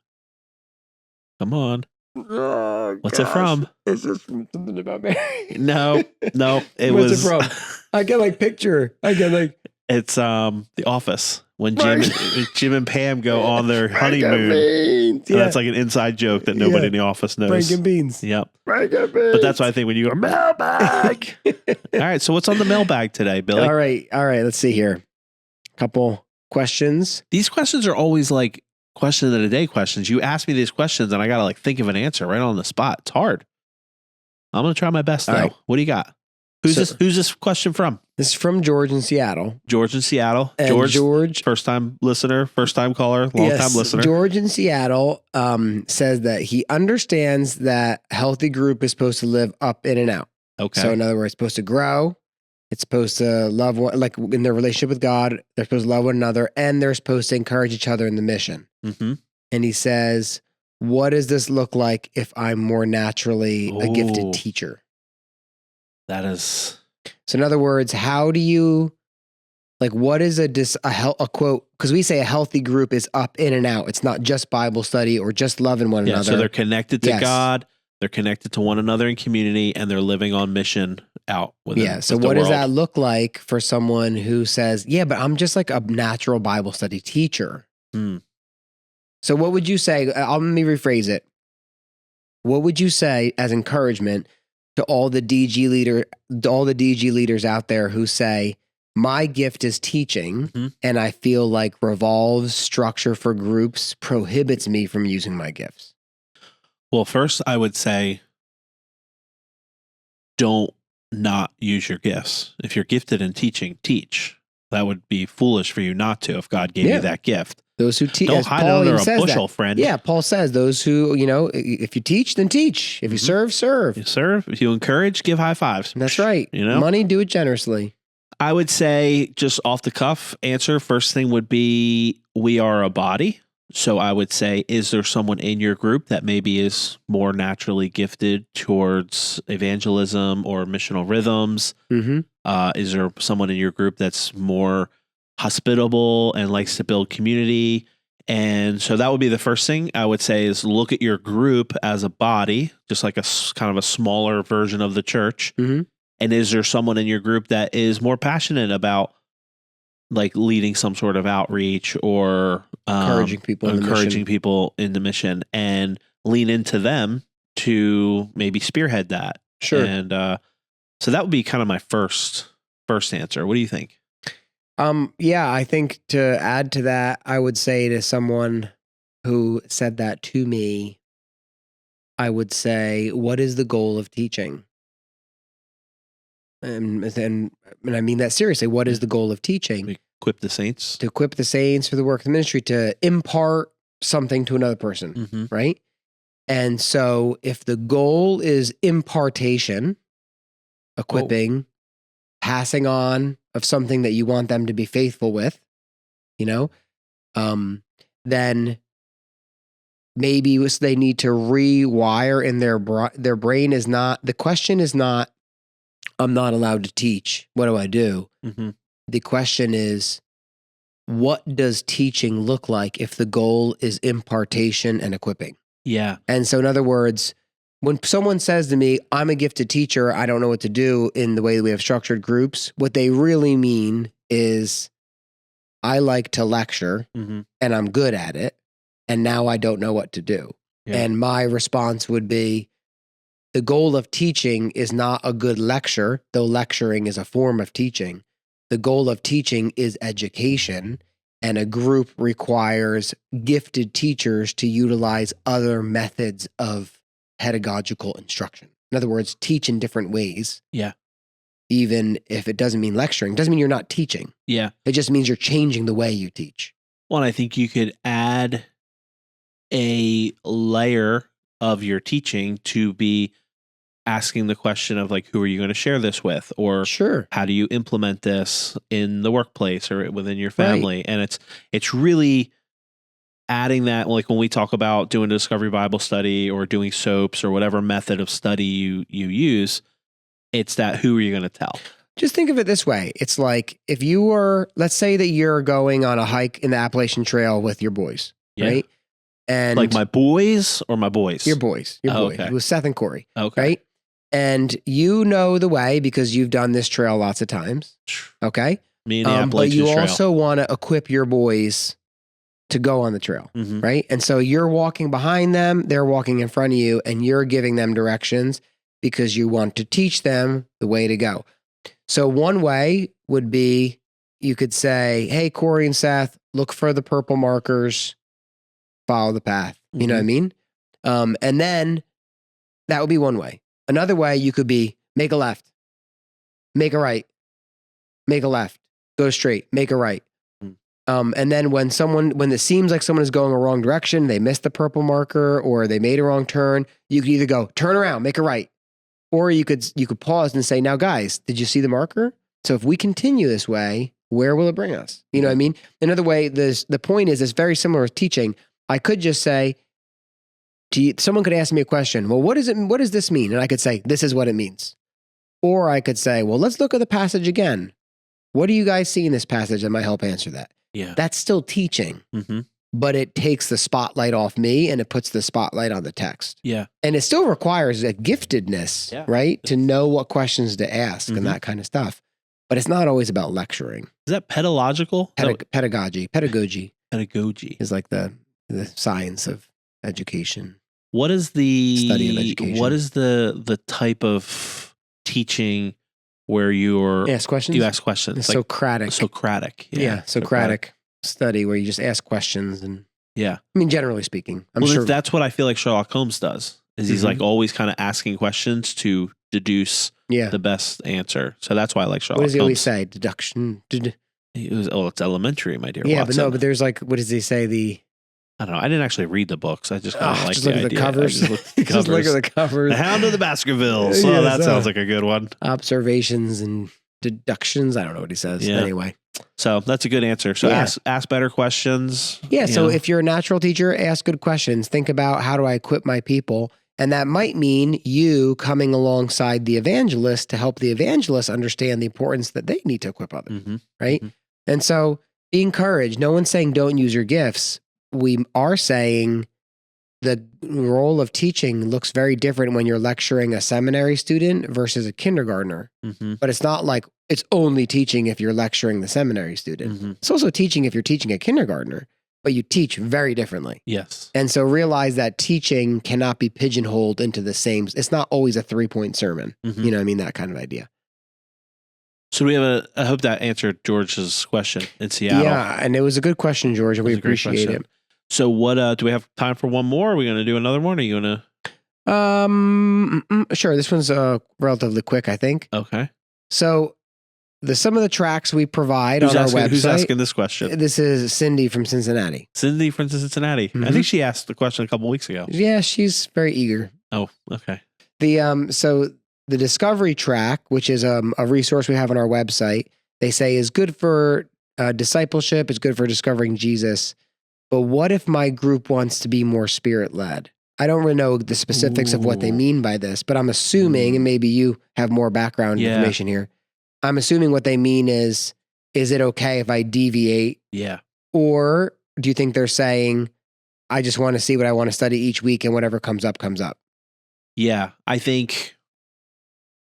Come on. Oh, What's it from? It's just something about Mary. No. It What's was. it from? I get like picture. I get like. It's The Office when Jim and Pam go on their honeymoon. Beans. So that's like an inside joke that nobody in the office knows. Frankie beans. Yep. Frankie beans. But that's why I think when you go mailbag. All right. So what's on the mailbag today, Billy? All right. Let's see here. Couple questions. These questions are always like question of the day questions. You ask me these questions and I got to like think of an answer right on the spot. It's hard. I'm going to try my best though. Right. What do you got? Who's this question from? This is from George in Seattle. George in Seattle. And George, first time listener, first time caller, long time listener. George in Seattle says that he understands that a healthy group is supposed to live up, in, and out. Okay. So in other words, it's supposed to grow. It's supposed to love one, like in their relationship with God, they're supposed to love one another, and they're supposed to encourage each other in the mission. Mm-hmm. And he says, what does this look like if I'm more naturally a gifted teacher? That is. So in other words, how do you, like, what is a quote? Because we say a healthy group is up, in, and out. It's not just Bible study or just loving one another. So they're connected to God. They're connected to one another in community, and they're living on mission out with it. Yeah. So what does that look like for someone who says, yeah, but I'm just like a natural Bible study teacher? So what would you say? Let me rephrase it. What would you say as encouragement to all the DG leaders out there who say, my gift is teaching, and I feel like Revolve's structure for groups prohibits me from using my gifts? Well, first I would say, don't not use your gifts. If you're gifted in teaching, teach. That would be foolish for you not to if God gave you that gift. Those who teach, don't hide under a bushel, friend. Yeah, Paul says those who, if you teach, then teach. If you serve, serve. You serve. If you encourage, give high fives. That's right. Money, do it generously. I would say, just off the cuff answer, first thing would be, we are a body. So I would say, is there someone in your group that maybe is more naturally gifted towards evangelism or missional rhythms? Is there someone in your group that's more hospitable and likes to build community? And so that would be the first thing I would say, is look at your group as a body, just like a kind of a smaller version of the church. And is there someone in your group that is more passionate about like leading some sort of outreach or encouraging people in the mission, and lean into them to maybe spearhead that. Sure. And so that would be kind of my first answer. What do you think? Yeah, I think to add to that, I would say to someone who said that to me, I would say, what is the goal of teaching? And I mean that seriously. What is the goal of teaching? Equip the saints. To equip the saints for the work of the ministry, to impart something to another person, right? And so if the goal is impartation, equipping, passing on of something that you want them to be faithful with, then maybe they need to rewire in their brain. Is not, the question is not, I'm not allowed to teach. What do I do? The question is, what does teaching look like if the goal is impartation and equipping? Yeah. And so in other words, when someone says to me, I'm a gifted teacher, I don't know what to do in the way that we have structured groups, what they really mean is, I like to lecture and I'm good at it, and now I don't know what to do. Yeah. And my response would be, the goal of teaching is not a good lecture, though lecturing is a form of teaching. the goal of teaching is education, and a group requires gifted teachers to utilize other methods of pedagogical instruction. In other words, teach in different ways. Yeah. Even if it doesn't mean lecturing, doesn't mean you're not teaching. Yeah. It just means you're changing the way you teach. Well, I think you could add a layer of your teaching to be asking the question of like, who are you going to share this with? Or Sure. how do you implement this in the workplace or within your family? Right. And it's really adding that, like when we talk about doing a Discovery Bible study or doing SOAPs or whatever method of study you use, it's that who are you going to tell? Just think of it this way. It's like if you were, let's say that you're going on a hike in the Appalachian Trail with your boys, right? And like my boys or my boys? Your boys. Okay. With Seth and Corey. Okay. Right? And you know the way because you've done this trail lots of times. Okay. Me and the Appalachian But you Trail. also want to equip your boys to go on the trail, right? And so you're walking behind them, they're walking in front of you, and you're giving them directions because you want to teach them the way to go. So one way would be you could say, hey, Corey and Seth, look for the purple markers, follow the path. You know what I mean? And then that would be one way. Another way you could be make a left, make a right, make a left, go straight, make a right. And then when it seems like someone is going a wrong direction, they missed the purple marker or they made a wrong turn, you could either go turn around, make a right, or you could pause and say, now guys, did you see the marker? So if we continue this way, where will it bring us? You know what I mean? Another way, the point is it's very similar with teaching. I could just say, someone could ask me a question. Well, what does this mean? And I could say, this is what it means. Or I could say, well, let's look at the passage again. What do you guys see in this passage that might help answer that? Yeah. That's still teaching, but it takes the spotlight off me and it puts the spotlight on the text. Yeah. And it still requires a giftedness, right? To know what questions to ask and that kind of stuff. But it's not always about lecturing. Is that pedagogical? Pedagogy. Pedagogy is like the science of education. What is the study of education? What is the type of teaching where you ask questions? You ask questions. It's Socratic. Socratic. Yeah. Socratic study where you just ask questions and I mean, generally speaking, I'm sure that's what I feel like Sherlock Holmes does. Is he's like always kind of asking questions to deduce the best answer. So that's why I like Sherlock Holmes. What does he always say? Deduction. It's elementary, my dear. Yeah, Watson. but there's like, what does he say? I don't know. I didn't actually read the books. I just kind of like the idea. Covers. Just look at the covers. The Hound of the Baskervilles. Oh, that sounds like a good one. Observations and deductions. I don't know what he says. Yeah. Anyway. So that's a good answer. So ask better questions. Yeah. So if you're a natural teacher, ask good questions. Think about how do I equip my people? And that might mean you coming alongside the evangelist to help the evangelist understand the importance that they need to equip others. Right. And so be encouraged. No one's saying don't use your gifts. We are saying the role of teaching looks very different when you're lecturing a seminary student versus a kindergartner. But it's not like it's only teaching if you're lecturing the seminary student. It's also teaching if you're teaching a kindergartner, but you teach very differently. Yes. And so realize that teaching cannot be pigeonholed into the same, it's not always a 3-point sermon. You know what I mean? That kind of idea. So we have I hope that answered George's question in Seattle. Yeah. And it was a good question, George, and we appreciate it. So what, do we have time for one more? Are we going to do another one? Or are you going to? Sure. This one's relatively quick, I think. Okay. So some of the tracks we provide on our website. Who's asking this question? This is Cindy from Cincinnati. Cindy from Cincinnati. I think she asked the question a couple weeks ago. Yeah, she's very eager. Oh, okay. So the Discovery track, which is a resource we have on our website, they say is good for discipleship. It's good for discovering Jesus. But what if my group wants to be more spirit-led? I don't really know the specifics of what they mean by this, but I'm assuming, and maybe you have more background information here. I'm assuming what they mean is it okay if I deviate? Yeah. Or do you think they're saying, I just want to see what I want to study each week and whatever comes up, comes up? Yeah, I think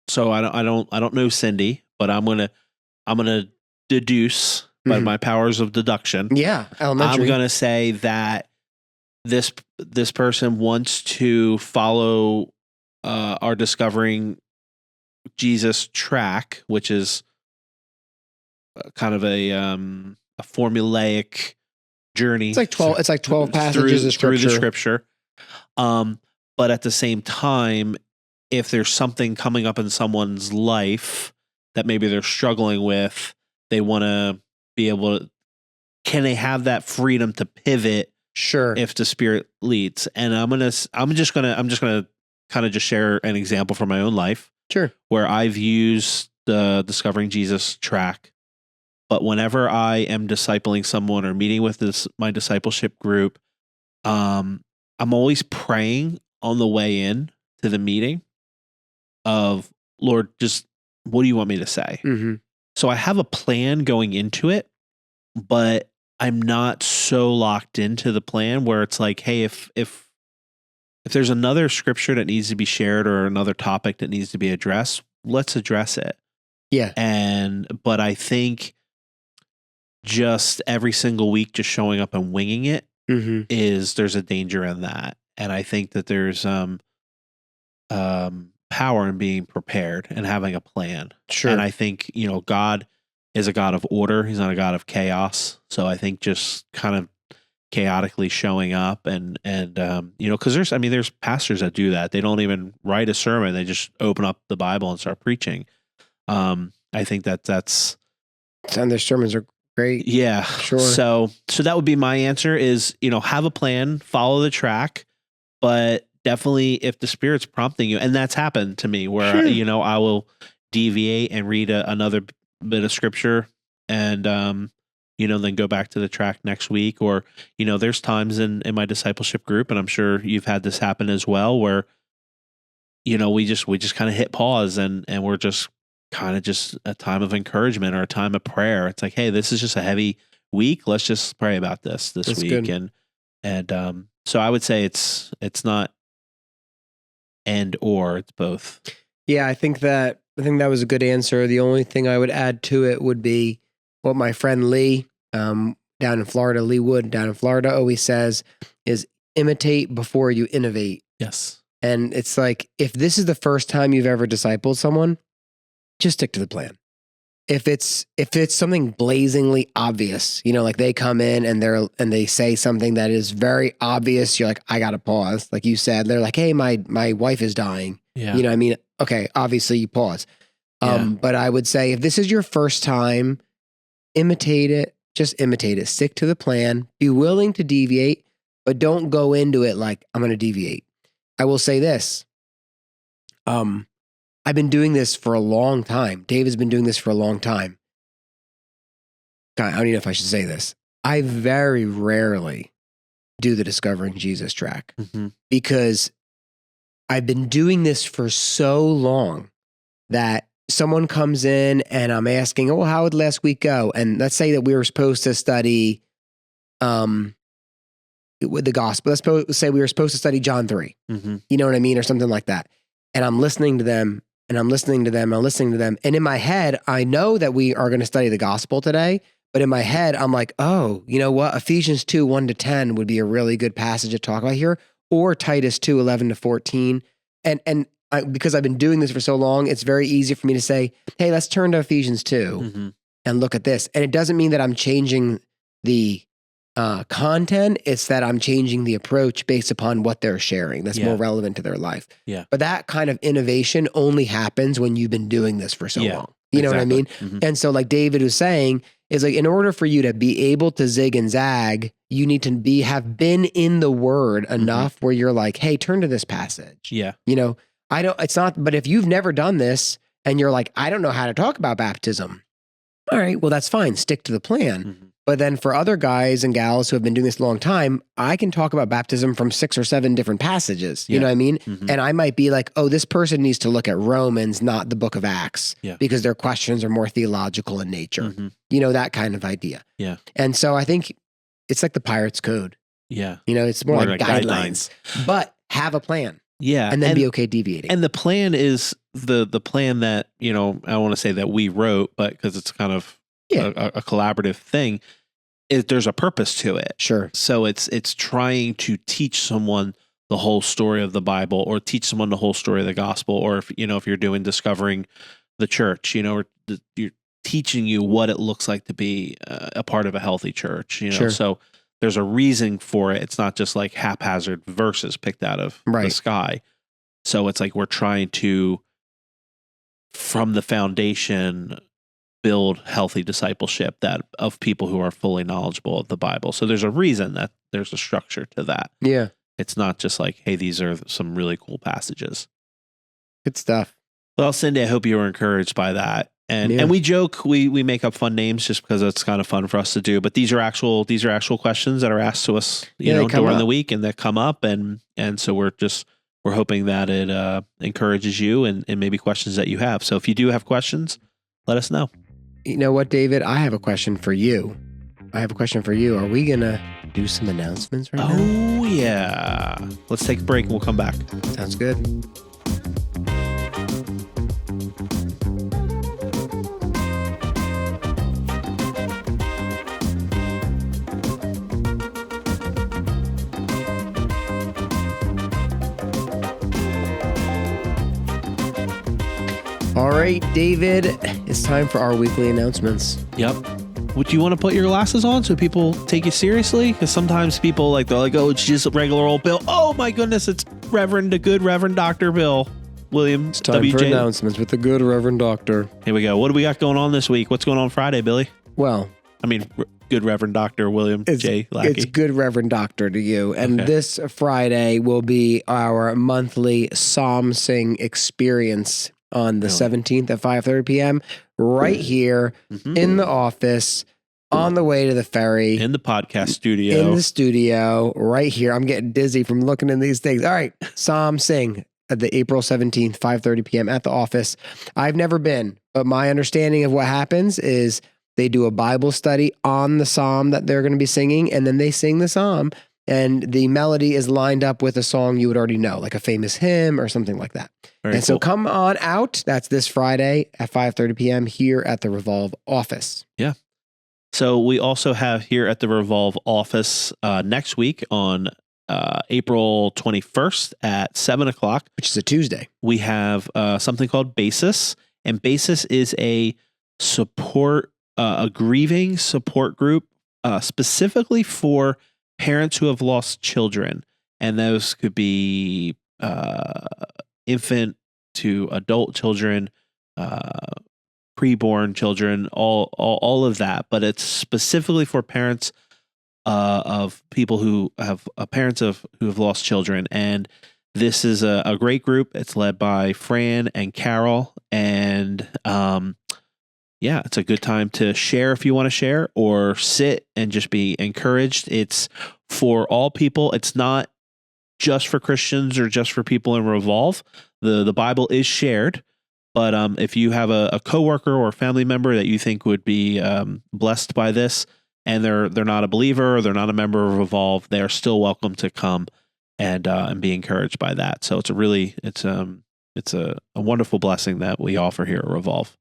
so. I don't know Cindy, but I'm gonna deduce by my powers of deduction. Yeah, elementary. I'm gonna say that this person wants to follow our Discovering Jesus track, which is kind of a formulaic journey. It's like 12. It's like 12 passages of through scripture. the scripture. But at the same time, if there's something coming up in someone's life that maybe they're struggling with, they want to be able to. Can they have that freedom to pivot? Sure. If the Spirit leads, and I'm just gonna kind of just share an example from my own life. Sure. Where I've used the Discovering Jesus track, but whenever I am discipling someone or meeting with my discipleship group, I'm always praying on the way in to the meeting of, Lord, just what do you want me to say? Mm-hmm. So I have a plan going into it, but I'm not so locked into the plan where it's like, hey, if there's another scripture that needs to be shared or another topic that needs to be addressed, let's address it. Yeah. But I think just every single week, just showing up and winging it there's a danger in that. And I think that there's power in being prepared and having a plan. Sure. And I think, God is a God of order. He's not a God of chaos. So I think just kind of chaotically showing up and because there's pastors that do that. They don't even write a sermon. They just open up the Bible and start preaching. I think that's and their sermons are great. Yeah. Sure. So that would be my answer is, have a plan, follow the track, but definitely if the Spirit's prompting you, and that's happened to me where, I will deviate and read another bit of scripture and, then go back to the track next week. Or, there's times in my discipleship group, and I'm sure you've had this happen as well, where, we just kind of hit pause and we're just kind of just a time of encouragement or a time of prayer. It's like, hey, this is just a heavy week. Let's just pray about this That's week. Good. And so I would say it's not and or, it's both. Yeah, I think that was a good answer. The only thing I would add to it would be what my friend Lee, down in Florida, Lee Wood down in Florida, always says is imitate before you innovate. Yes. And it's like, if this is the first time you've ever discipled someone, just stick to the plan. If it's something blazingly obvious, like they come in and they say something that is very obvious, you're like, I gotta pause. Like you said, they're like, hey, my wife is dying. Yeah. Okay, obviously you pause. But I would say if this is your first time, imitate it. Just imitate it. Stick to the plan. Be willing to deviate, but don't go into it like, I'm going to deviate. I will say this. I've been doing this for a long time. Dave has been doing this for a long time. God, I don't even know if I should say this. I very rarely do the Discovering Jesus track because I've been doing this for so long that someone comes in and I'm asking, oh, how did last week go? And let's say that we were supposed to study with the gospel. Let's say we were supposed to study John 3. You know what I mean? Or something like that. And I'm listening to them and I'm listening to them. And in my head, I know that we are going to study the gospel today. But in my head, I'm like, oh, you know what? Ephesians 2, 1-10 would be a really good passage to talk about here. Or Titus 2, 11-14. And because I've been doing this for so long, it's very easy for me to say, hey, let's turn to Ephesians 2 and look at this. And it doesn't mean that I'm changing the content. It's that I'm changing the approach based upon what they're sharing that's more relevant to their life. Yeah. But that kind of innovation only happens when you've been doing this for so long. You know what I mean? And so like David was saying, is like, in order for you to be able to zig and zag, you need to have been in the word enough where you're like, hey, turn to this passage. Yeah. But if you've never done this and you're like, I don't know how to talk about baptism. All right, well, that's fine. Stick to the plan. But then for other guys and gals who have been doing this a long time, I can talk about baptism from 6 or 7 different passages. You know what I mean? And I might be like, oh, this person needs to look at Romans, not the book of Acts, because their questions are more theological in nature. That kind of idea. Yeah. And so I think it's like the Pirate's Code. Yeah. It's more like guidelines. But have a plan. Yeah. And then be okay deviating. And the plan is the plan that, I want to say that we wrote, but because it's kind of a collaborative thing, there's a purpose to it. Sure. So it's trying to teach someone the whole story of the Bible, or teach someone the whole story of the gospel, or if you're doing Discovering the Church, or you're teaching you what it looks like to be a part of a healthy church. You know, Sure. so there's a reason for it. It's not just like haphazard verses picked out of the sky. So it's like we're trying to, from the foundation, build healthy discipleship that of people who are fully knowledgeable of the Bible. So there's a reason that there's a structure to that. Yeah. It's not just like, hey, these are some really cool passages. Good stuff. Well, Cindy, I hope you were encouraged by that. And we joke, we make up fun names just because it's kind of fun for us to do. But these are actual questions that are asked to us, you know, during the week and that come up. And so we're hoping that it encourages you and maybe questions that you have. So if you do have questions, let us know. You know what, David? I have a question for you. Are we going to do some announcements right now? Oh, yeah. Let's take a break and we'll come back. Sounds good. All right, David, it's time for our weekly announcements. Yep. Would you want to put your glasses on so people take you seriously? Because sometimes people they're like, oh, it's just a regular old Bill. Oh my goodness, it's the good Reverend Dr. Bill William. It's time for announcements with the good Reverend Doctor. Here we go. What do we got going on this week? What's going on Friday, Billy? Well, I mean, good Reverend Dr. William J. Lackey. It's good Reverend Doctor to you. And this Friday will be our monthly Psalm Sing experience on the 17th at 5:30 p.m. right here in the office on the way to the ferry. In the podcast studio. In the studio right here. I'm getting dizzy from looking at these things. All right. Psalm Sing at the April 17th, 5:30 p.m. at the office. I've never been, but my understanding of what happens is they do a Bible study on the psalm that they're going to be singing, and then they sing the psalm, and the melody is lined up with a song you would already know, like a famous hymn or something like that. Very cool. So come on out. That's this Friday at 5:30 p.m. here at the Revolve office. Yeah. So we also have here at the Revolve office next week on April 21st at 7 o'clock. Which is a Tuesday. We have something called Basis. And Basis is a grieving support group specifically for parents who have lost children. And those could be infant to adult children, preborn children, all of that. But it's specifically for parents of people who have who have lost children. And this is a great group. It's led by Fran and Carol. And it's a good time to share if you want to share, or sit and just be encouraged. It's for all people. It's not just for Christians or just for people in Revolve. The Bible is shared, but if you have a coworker or a family member that you think would be blessed by this, and they're not a believer or they're not a member of Revolve, they are still welcome to come and be encouraged by that. So it's a wonderful blessing that we offer here at Revolve.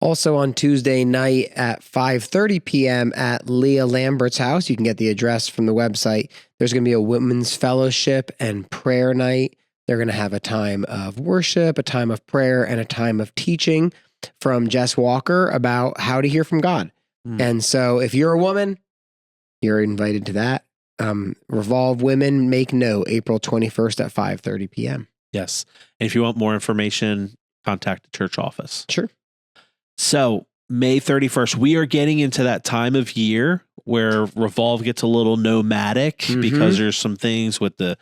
Also on Tuesday night at 5:30 p.m. at Leah Lambert's house, you can get the address from the website. There's going to be a women's fellowship and prayer night. They're going to have a time of worship, a time of prayer, and a time of teaching from Jess Walker about how to hear from God. And so if you're a woman, you're invited to that. Revolve Women Make No, April 21st at 5:30 p.m. Yes. And if you want more information, contact the church office. Sure. So May 31st, we are getting into that time of year where Revolve gets a little nomadic because there's some things with the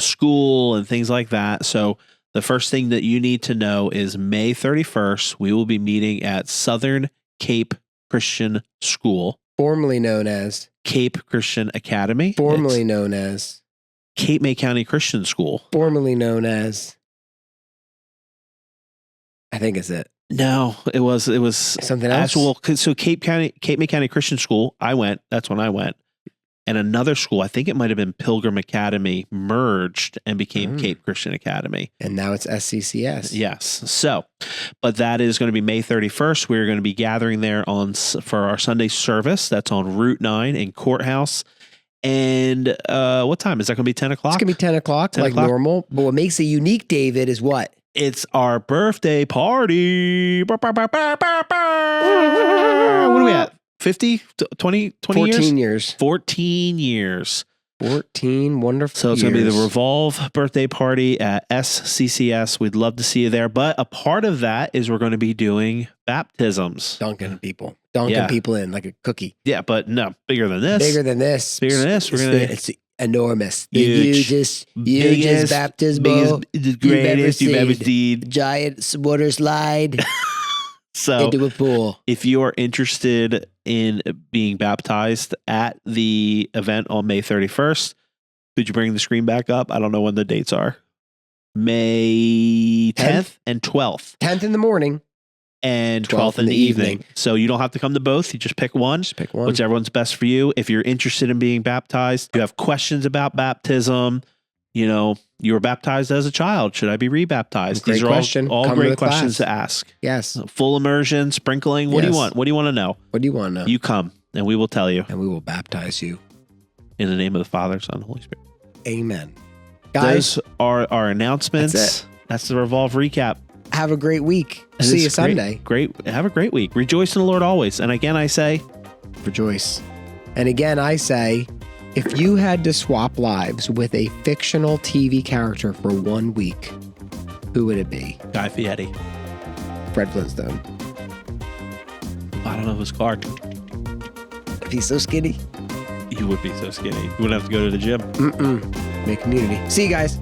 school and things like that. So the first thing that you need to know is May 31st, we will be meeting at Southern Cape Christian School. Formerly known as Cape Christian Academy. Formerly known as Cape May County Christian School. Formerly known as, I think it's it. No, it was something else. So Cape May County Christian School. That's when I went. And another school, I think it might have been Pilgrim Academy, merged and became Cape Christian Academy. And now it's SCCS. Yes. So, but that is going to be May 31st. We're going to be gathering there for our Sunday service. That's on Route 9 in Courthouse. And what time? Is that going to be 10 o'clock? It's going to be 10 o'clock, 10 like o'clock? normal. But what makes it unique, David, is what? It's our birthday party. What are we at? 50? 20 14 years. 14 years. 14 wonderful So it's years. going to be the Revolve birthday party at SCCS. We'd love to see you there. But a part of that is we're going to be doing baptisms. Dunking people in like a cookie. Yeah, but no, bigger than this. Bigger than this. We're gonna. It's enormous. The Huge. hugest baptismal greatest you've ever seen. Giant water slide So into a pool. if you are interested in being baptized at the event on May 31st, could you bring the screen back up? I don't know when the dates are. May 10th and 12th. 10th in the morning. And 12th in the evening. So you don't have to come to both. You just pick one. Whichever one's best for you. If you're interested in being baptized, you have questions about baptism, you were baptized as a child. Should I be rebaptized? Great These are question. all Come great to the questions class. to ask. Yes. Full immersion, sprinkling. What do you Yes. want? What do you want to know? What do you want to know? You come and we will tell you. And we will baptize you. In the name of the Father, Son, and Holy Spirit. Amen. Guys, Those are our announcements. That's it. That's the Revolve recap. have a great week. And See it's you Sunday. Great. Have a great week. Rejoice in the Lord always. And again, I say, Rejoice. And again, I say, if you had to swap lives with a fictional TV character for 1 week, who would it be? Guy Fieri. Fred Flintstone. I don't know if it's Clark. If he's so skinny. You would be so skinny. You wouldn't have to go to the gym. Make community. See you guys.